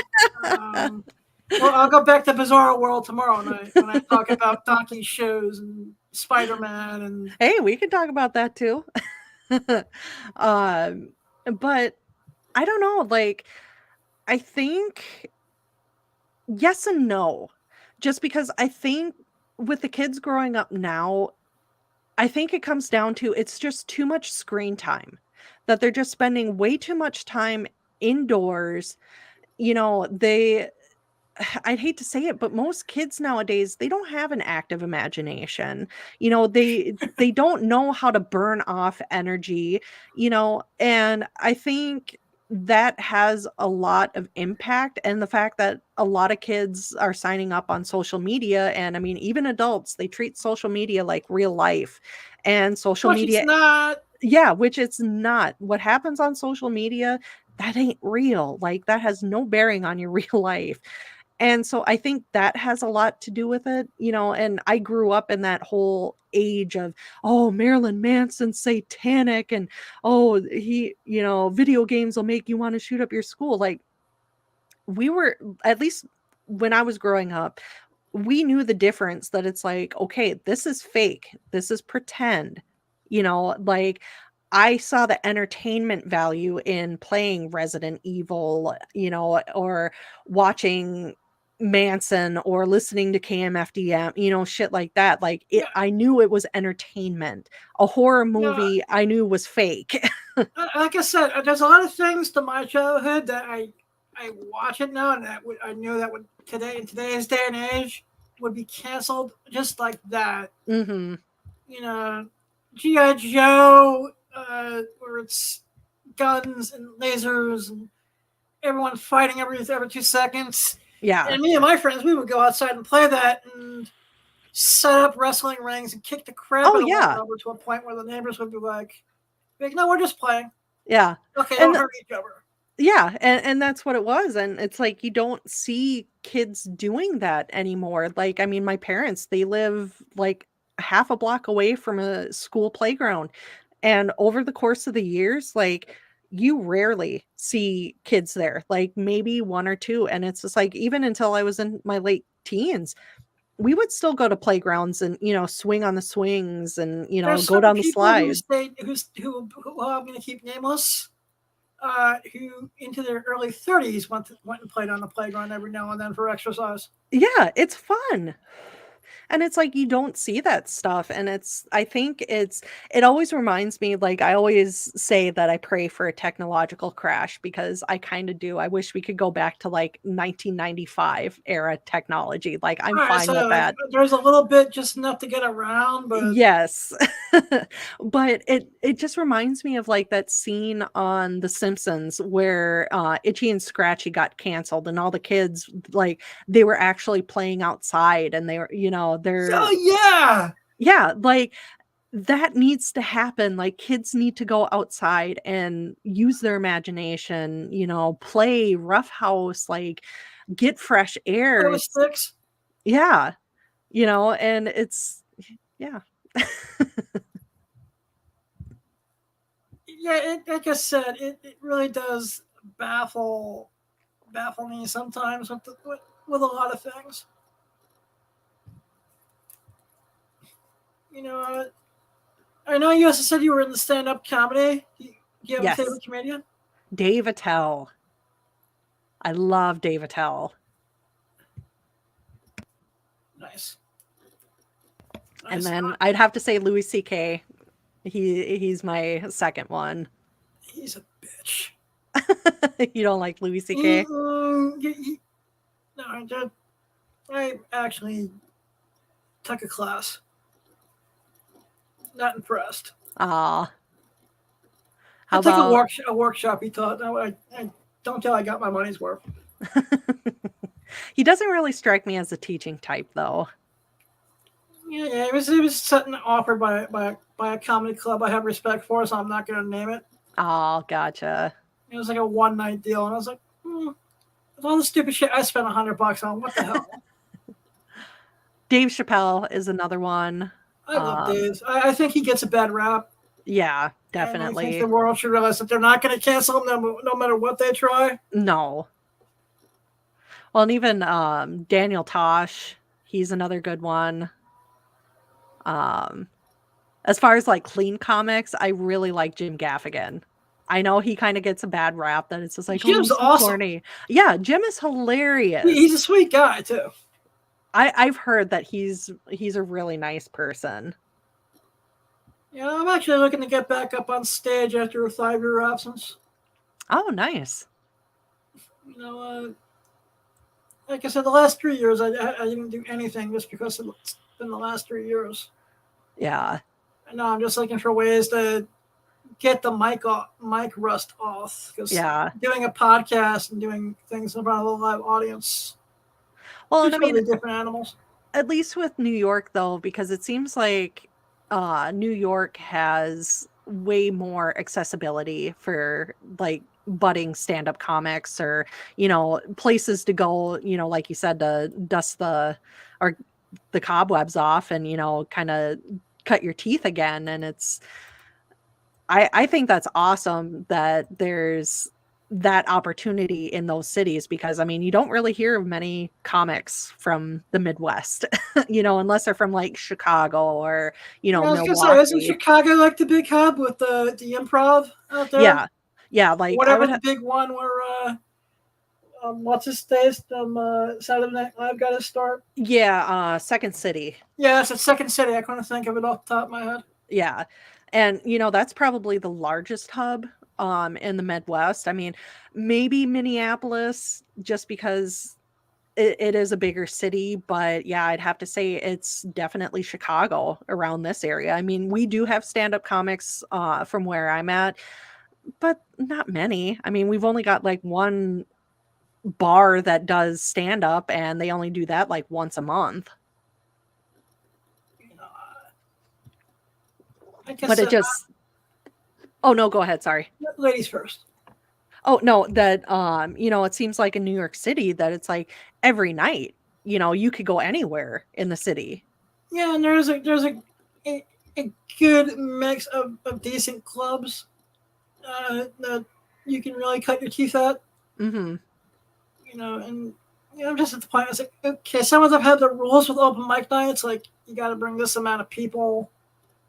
[SPEAKER 1] well, I'll go back to Bizarro World tomorrow night when I talk about donkey shows and Spider-Man and
[SPEAKER 2] hey, we can talk about that too. um, but I don't know, like, I think yes and no. Just because I think with the kids growing up now, I think it comes down to it's just too much screen time. That they're just spending way too much time indoors. They I'd hate to say it, but most kids nowadays, they don't have an active imagination. They don't know how to burn off energy, and I think that has a lot of impact, and the fact that a lot of kids are signing up on social media, and I mean even adults, they treat social media like real life. And social
[SPEAKER 1] which it's
[SPEAKER 2] media,
[SPEAKER 1] not.
[SPEAKER 2] yeah, which it's not. What happens on social media, that ain't real. Like that has no bearing on your real life. And so I think that has a lot to do with it, and I grew up in that whole age of, oh, Marilyn Manson satanic and oh, video games will make you want to shoot up your school. Like we were, at least when I was growing up, we knew the difference that it's like, okay, this is fake. This is pretend. Like I saw the entertainment value in playing Resident Evil, or watching Manson or listening to KMFDM, shit like that. Like
[SPEAKER 1] Yeah,
[SPEAKER 2] I knew it was entertainment. A horror
[SPEAKER 1] yeah.
[SPEAKER 2] movie I knew was fake.
[SPEAKER 1] Like I said, there's a lot of things to my childhood that I watch it now, and I knew that would today in today's day and age would be canceled just like that.
[SPEAKER 2] hmm
[SPEAKER 1] You know, GI Joe, where it's guns and lasers and everyone fighting every 2 seconds.
[SPEAKER 2] Yeah.
[SPEAKER 1] And me and my friends, we would go outside and play that and set up wrestling rings and kick the crap
[SPEAKER 2] Oh
[SPEAKER 1] out of one
[SPEAKER 2] yeah.
[SPEAKER 1] another to a point where the neighbors would be like, no, we're just playing.
[SPEAKER 2] Yeah.
[SPEAKER 1] Okay, don't
[SPEAKER 2] And
[SPEAKER 1] hurt each other.
[SPEAKER 2] yeah, and that's what it was, and it's like you don't see kids doing that anymore. Like, I mean, my parents, they live like half a block away from a school playground, and over the course of the years, like you rarely see kids there, like maybe one or two, and it's just like even until I was in my late teens, we would still go to playgrounds and swing on the swings and
[SPEAKER 1] There's
[SPEAKER 2] go
[SPEAKER 1] certain
[SPEAKER 2] down the
[SPEAKER 1] people who
[SPEAKER 2] slides.
[SPEAKER 1] stay who I'm going to keep nameless. Who into their early 30s went and played on the playground every now and then for exercise.
[SPEAKER 2] Yeah, it's fun. And it's like you don't see that stuff, and I think it always reminds me, like I always say that I pray for a technological crash because I kind of do. I wish we could go back to like 1995 era technology. Like I'm
[SPEAKER 1] All right,
[SPEAKER 2] fine with
[SPEAKER 1] so
[SPEAKER 2] that.
[SPEAKER 1] there's a little bit just enough to get around, but
[SPEAKER 2] Yes. But it just reminds me of like that scene on The Simpsons where Itchy and Scratchy got canceled and all the kids like they were actually playing outside and they were,
[SPEAKER 1] oh yeah,
[SPEAKER 2] yeah, like that needs to happen. Like kids need to go outside and use their imagination, play roughhouse, like get fresh
[SPEAKER 1] play
[SPEAKER 2] air.
[SPEAKER 1] with
[SPEAKER 2] It's
[SPEAKER 1] sticks.
[SPEAKER 2] yeah, and it's yeah.
[SPEAKER 1] Yeah, like I said, it really does baffle me sometimes with a lot of things. You know, I know you also said you were in the stand-up comedy. Do you have a
[SPEAKER 2] Yes.
[SPEAKER 1] favorite comedian?
[SPEAKER 2] Dave Attell. I love Dave Attell. And
[SPEAKER 1] Nice.
[SPEAKER 2] then I'd have to say Louis C.K. He's my second one.
[SPEAKER 1] He's a bitch.
[SPEAKER 2] You don't like Louis C.K.?
[SPEAKER 1] No, I actually took a class. Not impressed.
[SPEAKER 2] Aw.
[SPEAKER 1] I
[SPEAKER 2] How
[SPEAKER 1] took
[SPEAKER 2] about
[SPEAKER 1] a workshop he taught. No, I don't tell I got my money's worth.
[SPEAKER 2] he doesn't really strike me as a teaching type, though.
[SPEAKER 1] Yeah, it was something offered by a comedy club I have respect for, so I'm not going to name it.
[SPEAKER 2] Oh, gotcha.
[SPEAKER 1] It was like a one night deal, and I was like, with all the stupid shit I spent $100 on, what the hell?
[SPEAKER 2] Dave Chappelle is another one.
[SPEAKER 1] I love Dave. I think he gets a bad rap.
[SPEAKER 2] Yeah,
[SPEAKER 1] And I think
[SPEAKER 2] definitely.
[SPEAKER 1] the world should realize that they're not going to cancel him no matter what they try.
[SPEAKER 2] No. Well, and even Daniel Tosh, he's another good one. As far as like clean comics, I really like Jim Gaffigan. I know he kind of gets a bad rap that it's just like, oh,
[SPEAKER 1] Jim's
[SPEAKER 2] he's so
[SPEAKER 1] awesome.
[SPEAKER 2] corny. Yeah, Jim is hilarious.
[SPEAKER 1] He's a sweet guy too.
[SPEAKER 2] I've heard that he's a really nice person.
[SPEAKER 1] Yeah, I'm actually looking to get back up on stage after a 5-year absence.
[SPEAKER 2] Oh, nice.
[SPEAKER 1] You know, like I said, the last 3 years I didn't do anything just because it's been the last 3 years.
[SPEAKER 2] Yeah.
[SPEAKER 1] And now I'm just looking for ways to get the mic rust off. Because doing a podcast and doing things in front of a live audience,
[SPEAKER 2] well, and I mean,
[SPEAKER 1] different animals.
[SPEAKER 2] At least with New York, though, because it seems like New York has way more accessibility for like budding stand-up comics, or places to go, like you said, to dust the cobwebs off and kind of cut your teeth again. And it's I think that's awesome that there's that opportunity in those cities, because I mean, you don't really hear of many comics from the Midwest, unless they're from like Chicago or Milwaukee.
[SPEAKER 1] Isn't Chicago like the big hub with the improv out there?
[SPEAKER 2] Yeah, like
[SPEAKER 1] whatever the big one where what's his face from Saturday Night Live got his start.
[SPEAKER 2] Yeah, Second City.
[SPEAKER 1] Yeah, it's a Second City. I couldn't think of it off the top of my head.
[SPEAKER 2] Yeah, and that's probably the largest hub in the Midwest. I mean, maybe Minneapolis, just because it is a bigger city, but yeah, I'd have to say it's definitely Chicago around this area. I mean, we do have stand-up comics from where I'm at, but not many. I mean, we've only got like one bar that does stand-up, and they only do that like once a month. But it just oh no, go ahead, sorry.
[SPEAKER 1] Ladies first.
[SPEAKER 2] Oh no, that it seems like in New York City that it's like every night, you could go anywhere in the city.
[SPEAKER 1] Yeah, and there's a good mix of decent clubs that you can really cut your teeth at.
[SPEAKER 2] Mm-hmm.
[SPEAKER 1] And I'm just at the point. I was like, okay, some of them have the rules with open mic nights, like you got to bring this amount of people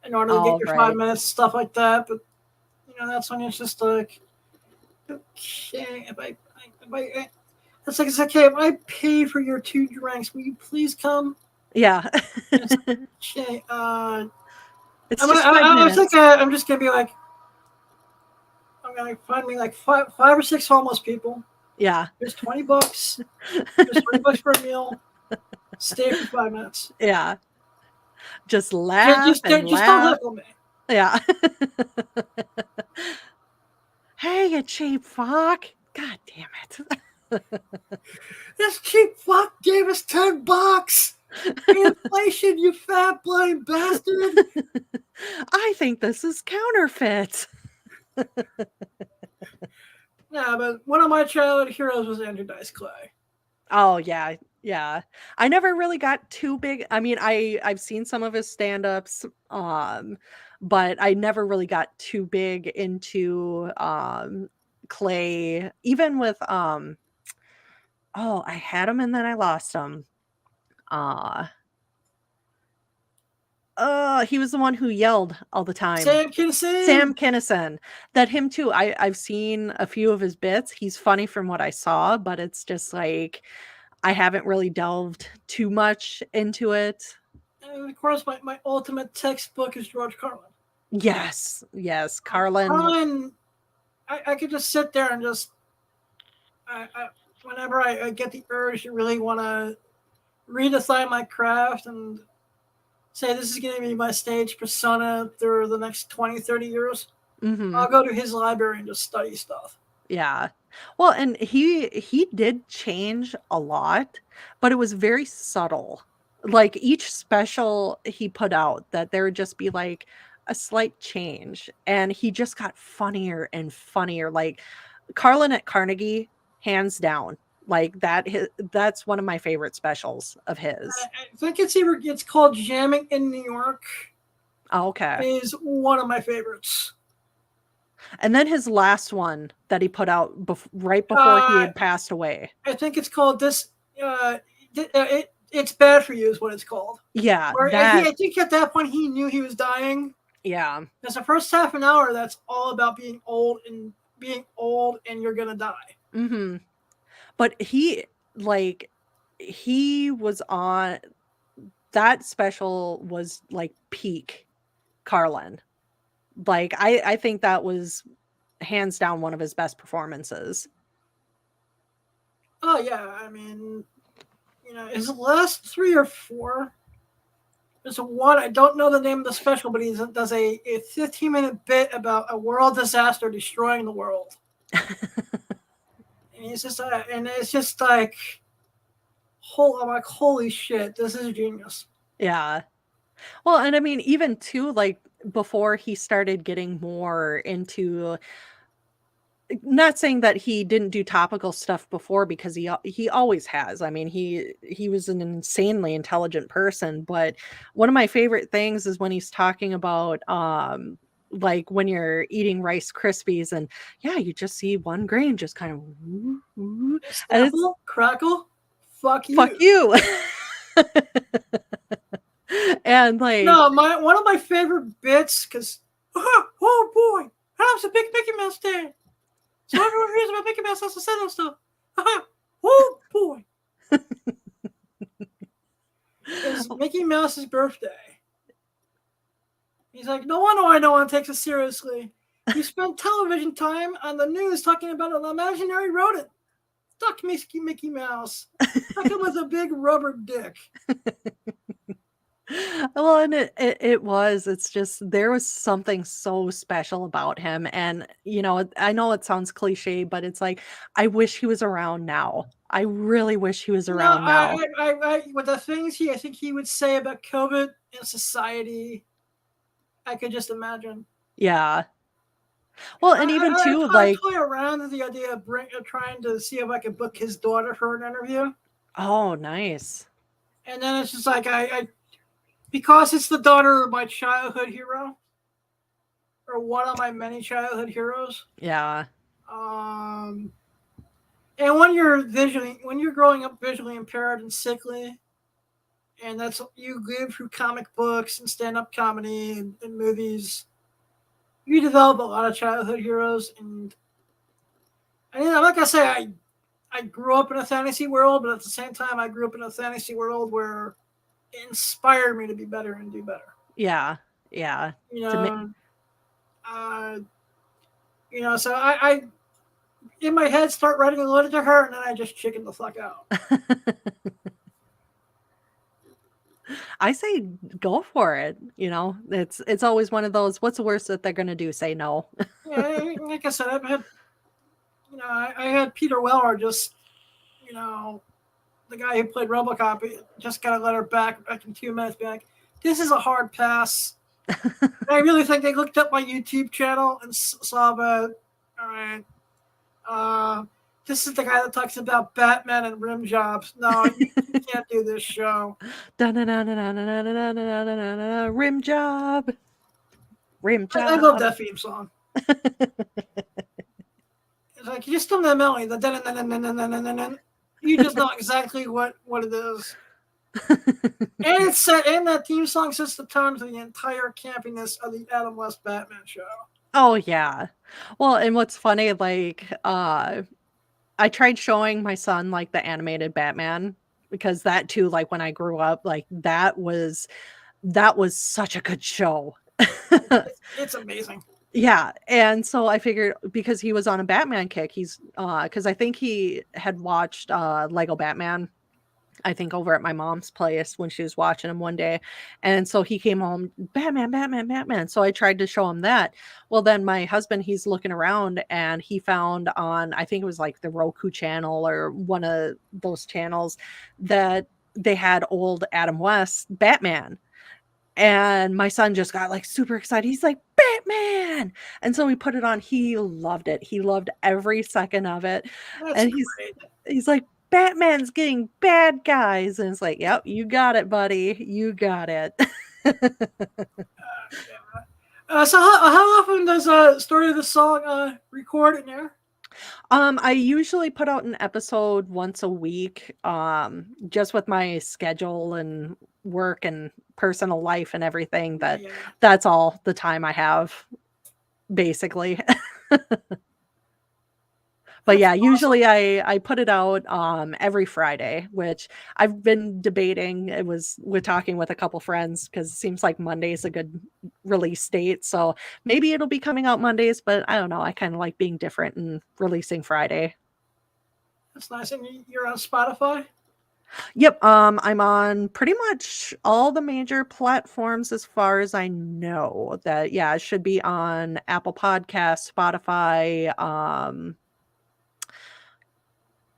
[SPEAKER 1] in order to get your 5 minutes, stuff like that. But that's when it's just like, okay, if I it's like, it's okay if I pay for your 2 drinks, will you please come?
[SPEAKER 2] Yeah.
[SPEAKER 1] Okay.
[SPEAKER 2] I'm
[SPEAKER 1] just gonna be like, I'm gonna find me like five or 6 homeless people.
[SPEAKER 2] Yeah.
[SPEAKER 1] There's $20. There's $20 for a meal. Stay for 5 minutes.
[SPEAKER 2] Yeah. Just laugh
[SPEAKER 1] Just
[SPEAKER 2] laugh.
[SPEAKER 1] don't heckle me.
[SPEAKER 2] Yeah. Hey, you cheap fuck. God damn it.
[SPEAKER 1] This cheap fuck gave us $10. Inflation, you fat blind bastard.
[SPEAKER 2] I think this is counterfeit.
[SPEAKER 1] Yeah, but one of my childhood heroes was Andrew Dice Clay.
[SPEAKER 2] Oh yeah. Yeah. I never really got too big. I mean, I've seen some of his stand-ups, but I never really got too big into Clay, even with I had him and then I lost him. He was the one who yelled all the time.
[SPEAKER 1] Sam Kinison.
[SPEAKER 2] Sam Kinison. That him too. I've seen a few of his bits. He's funny from what I saw, but it's just like I haven't really delved too much into it.
[SPEAKER 1] And of course, my ultimate textbook is George Carlin.
[SPEAKER 2] Yes, Carlin.
[SPEAKER 1] Carlin, I could just sit there and just, whenever I get the urge to really want to redefine my craft and say this is going to be my stage persona through the next 20, 30 years, I'll go to his library and just study stuff.
[SPEAKER 2] Yeah. Well, and he did change a lot, but it was very subtle. Like each special he put out, that there would just be like a slight change, and he just got funnier and funnier. Like Carlin at Carnegie, hands down. Like that's one of my favorite specials of his.
[SPEAKER 1] I think it's called Jamming in New York.
[SPEAKER 2] Oh, okay.
[SPEAKER 1] Is one of my favorites.
[SPEAKER 2] And then his last one that he put out right before he had passed away.
[SPEAKER 1] I think it's called this. It's Bad for You is what it's called.
[SPEAKER 2] Yeah,
[SPEAKER 1] I think at that point he knew he was dying.
[SPEAKER 2] Yeah.
[SPEAKER 1] Because the first half an hour, that's all about being old and you're gonna die.
[SPEAKER 2] Mm-hmm. But he was on that special was like peak Carlin. Like I think that was hands down one of his best performances.
[SPEAKER 1] Oh yeah, I mean, his last 3 or 4. There's one, I don't know the name of the special, but he does a 15-minute bit about a world disaster destroying the world. And he's just, and it's just like, I'm like, holy shit, this is genius.
[SPEAKER 2] Yeah. Well, and I mean, even too, like before he started getting more into, not saying that he didn't do topical stuff before, because he always has. I mean, he was an insanely intelligent person, but one of my favorite things is when he's talking about like when you're eating Rice Krispies and you just see one grain just kind of and it's,
[SPEAKER 1] crackle, fuck you.
[SPEAKER 2] Fuck you. And like,
[SPEAKER 1] no, one of my favorite bits, because oh boy, that's a big Mickey Mouse day. So everyone hears about Mickey Mouse has to say that stuff. Oh boy. It's Mickey Mouse's birthday. He's like, no one takes it seriously. You spend television time on the news talking about an imaginary rodent. Duck Mickey Mouse. Like him with a big rubber dick.
[SPEAKER 2] Well, and it's just, there was something so special about him. And, I know it sounds cliche, but it's like, I wish he was around now. I really wish he was around now.
[SPEAKER 1] With the things I think he would say about COVID and society, I could just imagine.
[SPEAKER 2] Yeah. Well, and even too,
[SPEAKER 1] I toy around with the idea of trying to see if I could book his daughter for an interview.
[SPEAKER 2] Oh, nice.
[SPEAKER 1] And then it's just like because it's the daughter of my childhood hero, or one of my many childhood heroes.
[SPEAKER 2] Yeah.
[SPEAKER 1] And when you're growing up visually impaired and sickly, and that's you live through comic books and stand-up comedy and movies, you develop a lot of childhood heroes. And I'm not gonna say I grew up in a fantasy world, but at the same time, I grew up in a fantasy world where it inspired me to be better and do better.
[SPEAKER 2] Yeah.
[SPEAKER 1] So I in my head start writing a letter to her, and then I just chicken the fuck out.
[SPEAKER 2] I say go for it. It's always one of those, what's the worst that they're gonna do? Say no.
[SPEAKER 1] Yeah, like I said, I had Peter Weller, just the guy who played RoboCop, just got a letter back in 2 minutes back. This is a hard pass. I really think they looked up my YouTube channel and saw that. All right, this is the guy that talks about Batman and rim jobs. No, you can't do this show.
[SPEAKER 2] Rim job.
[SPEAKER 1] I love that theme song. It's like you just don't know the melody. You just know exactly what it is. And it's set, and that theme song sets the tone for the entire campiness of the Adam West Batman show.
[SPEAKER 2] Oh yeah. Well, and what's funny, like I tried showing my son like the animated Batman because that too, like when I grew up, like that was such a good show.
[SPEAKER 1] It's amazing.
[SPEAKER 2] Yeah, and so I figured because he was on a Batman kick, he's because I think he had watched Lego Batman, I think over at my mom's place when she was watching him one day. And so he came home, Batman, Batman, Batman. So I tried to show him that. Well, then my husband, he's looking around and he found on, I think it was like the Roku channel or one of those channels, that they had old Adam West Batman. And my son just got like super excited. He's like, Batman. And so we put it on. He loved it. He loved every second of it.
[SPEAKER 1] That's
[SPEAKER 2] And
[SPEAKER 1] great.
[SPEAKER 2] he's like, Batman's getting bad guys. And it's like, yep, you got it, buddy. You got it.
[SPEAKER 1] So how often does Story of the Song record in there?
[SPEAKER 2] I usually put out an episode once a week, just with my schedule and work and personal life and everything, that
[SPEAKER 1] Yeah.
[SPEAKER 2] that's all the time I have, basically. But
[SPEAKER 1] That's
[SPEAKER 2] yeah,
[SPEAKER 1] awesome.
[SPEAKER 2] usually I put it out every Friday, which I've been debating. It was with talking with a couple friends because it seems like Monday is a good release date. So maybe it'll be coming out Mondays, but I don't know. I kind of like being different and releasing Friday.
[SPEAKER 1] That's nice. And you're on Spotify?
[SPEAKER 2] Yep, I'm on pretty much all the major platforms as far as I know. That yeah, it should be on Apple Podcasts, Spotify,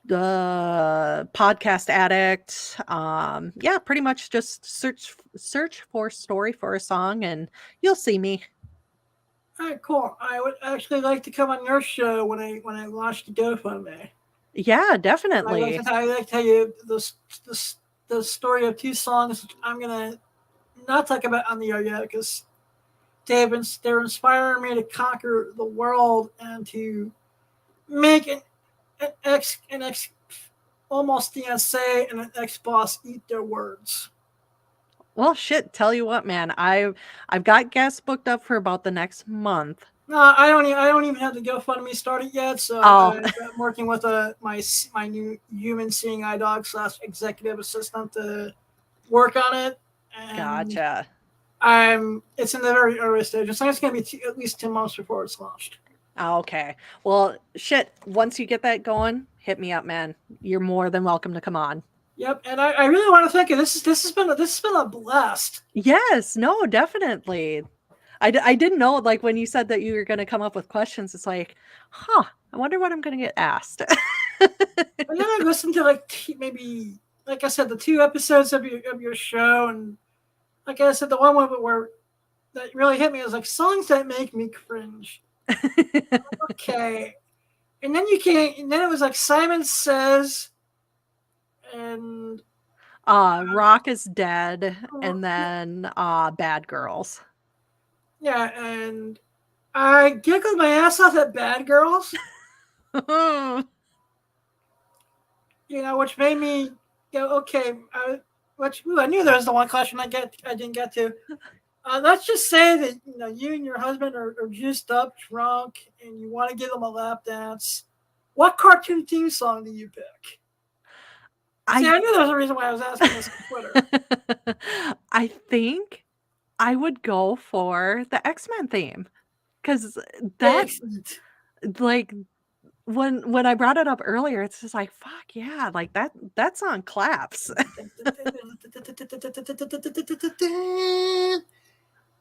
[SPEAKER 2] the Podcast Addict. Yeah, pretty much just search for Story for a Song and you'll see me.
[SPEAKER 1] All right, cool. I would actually like to come on your show when I launch the GoFundMe.
[SPEAKER 2] Yeah, definitely.
[SPEAKER 1] I like to tell you the story of two songs I'm gonna not talk about on the air yet because they're inspiring me to conquer the world and to make an ex almost fiance and an ex boss eat their words.
[SPEAKER 2] Well, shit, tell you what, man, I've got guests booked up for about the next month.
[SPEAKER 1] No, I don't even have the GoFundMe started yet. So
[SPEAKER 2] Oh.
[SPEAKER 1] I'm working with my new human seeing eye dog / executive assistant to work on it. And
[SPEAKER 2] Gotcha.
[SPEAKER 1] It's in the very early stages. So it's going to be at least 2 months before it's launched.
[SPEAKER 2] Oh, okay. Well, shit, once you get that going, hit me up, man. You're more than welcome to come on.
[SPEAKER 1] Yep, and I really want to thank you. This has been a blast.
[SPEAKER 2] Yes, no, definitely. I didn't know, like, when you said that you were going to come up with questions, it's like, huh, I wonder what I'm going to get asked.
[SPEAKER 1] And then I listened to maybe, like I said, the 2 episodes of your show, and like I said, the one where that really hit me was like songs that make me cringe. Okay, and then it was like Simon Says, and
[SPEAKER 2] Rock is Dead, and then Bad Girls.
[SPEAKER 1] Yeah, and I giggled my ass off at Bad Girls. Which made me go, okay. I knew there was the one question I didn't get to. Let's just say that you and your husband are juiced up, drunk, and you want to give them a lap dance. What cartoon theme song do you pick? I knew there was a reason why I was asking this on Twitter.
[SPEAKER 2] I think I would go for the X-Men theme because that's like when I brought it up earlier, it's just like, fuck yeah, like that song claps.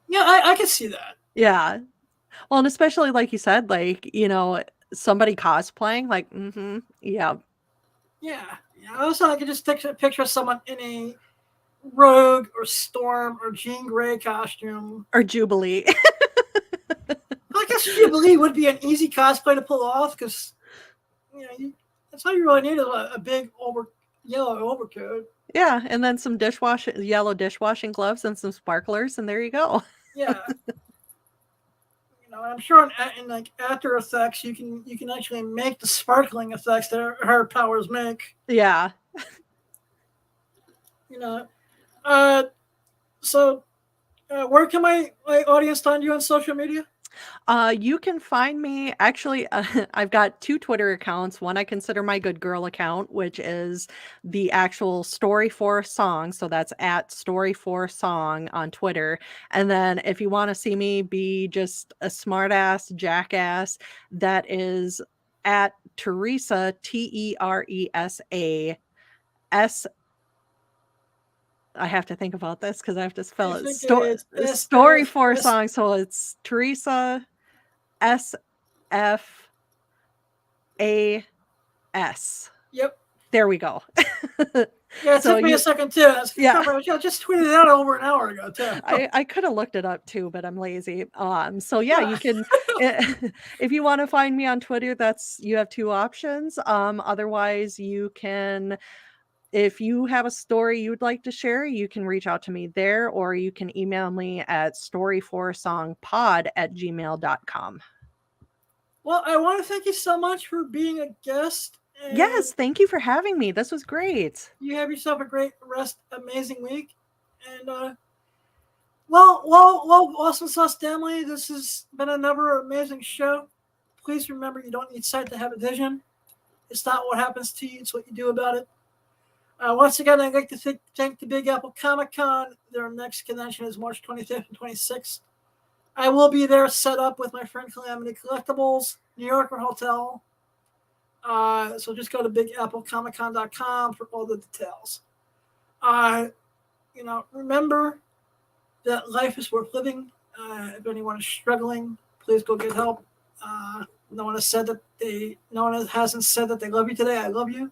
[SPEAKER 1] Yeah, I can see that.
[SPEAKER 2] Yeah. Well, and especially like you said, like, somebody cosplaying, like, yeah.
[SPEAKER 1] Yeah. Also, I could just picture someone in a Rogue or Storm or Jean Grey costume.
[SPEAKER 2] Or Jubilee.
[SPEAKER 1] I guess Jubilee would be an easy cosplay to pull off because, that's all you really need is a big yellow overcoat.
[SPEAKER 2] Yeah, and then some yellow dishwashing gloves and some sparklers, and there you go.
[SPEAKER 1] Yeah. I'm sure in like After Effects, you can actually make the sparkling effects that her powers make.
[SPEAKER 2] Yeah.
[SPEAKER 1] So where can my audience find you on social media?
[SPEAKER 2] You can find me actually. I've got 2 Twitter accounts. One I consider my good girl account, which is the actual Story for a Song. So that's at Story for a Song on Twitter. And then if you want to see me be just a smartass jackass, that is at Teresa TERESA. I have to think about this because I have to spell
[SPEAKER 1] I
[SPEAKER 2] it.
[SPEAKER 1] think it's
[SPEAKER 2] Story for a Song. So it's Teresa SFAS.
[SPEAKER 1] Yep.
[SPEAKER 2] There we go.
[SPEAKER 1] Yeah, it
[SPEAKER 2] So
[SPEAKER 1] took me
[SPEAKER 2] you-
[SPEAKER 1] a second too. I just tweeted it out over an hour ago too.
[SPEAKER 2] I could have looked it up too, but I'm lazy. So yeah, you can if you want to find me on Twitter, you have 2 options. Otherwise you can, if you have a story you'd like to share, you can reach out to me there, or you can email me at storyforasongpod@gmail.com.
[SPEAKER 1] Well, I want to thank you so much for being a guest. And
[SPEAKER 2] Yes, thank you for having me. This was great.
[SPEAKER 1] you have yourself a great amazing week. And Awesome Sauce family, this has been another amazing show. Please remember, you don't need sight to have a vision. It's not what happens to you; it's what you do about it. Once again, I'd like to thank the Big Apple Comic Con. Their next convention is March 25th and 26th. I will be there set up with my friend Calamity Collectibles, New Yorker Hotel. So just go to bigapplecomiccon.com for all the details. Remember that life is worth living. If anyone is struggling, please go get help. No one hasn't said that they love you today. I love you.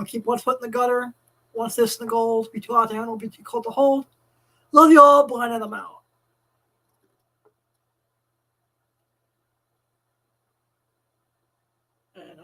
[SPEAKER 1] Keep one foot in the gutter, one fist in the goal. Be too hot to handle, be too cold to hold. Love you all, blind in the mouth.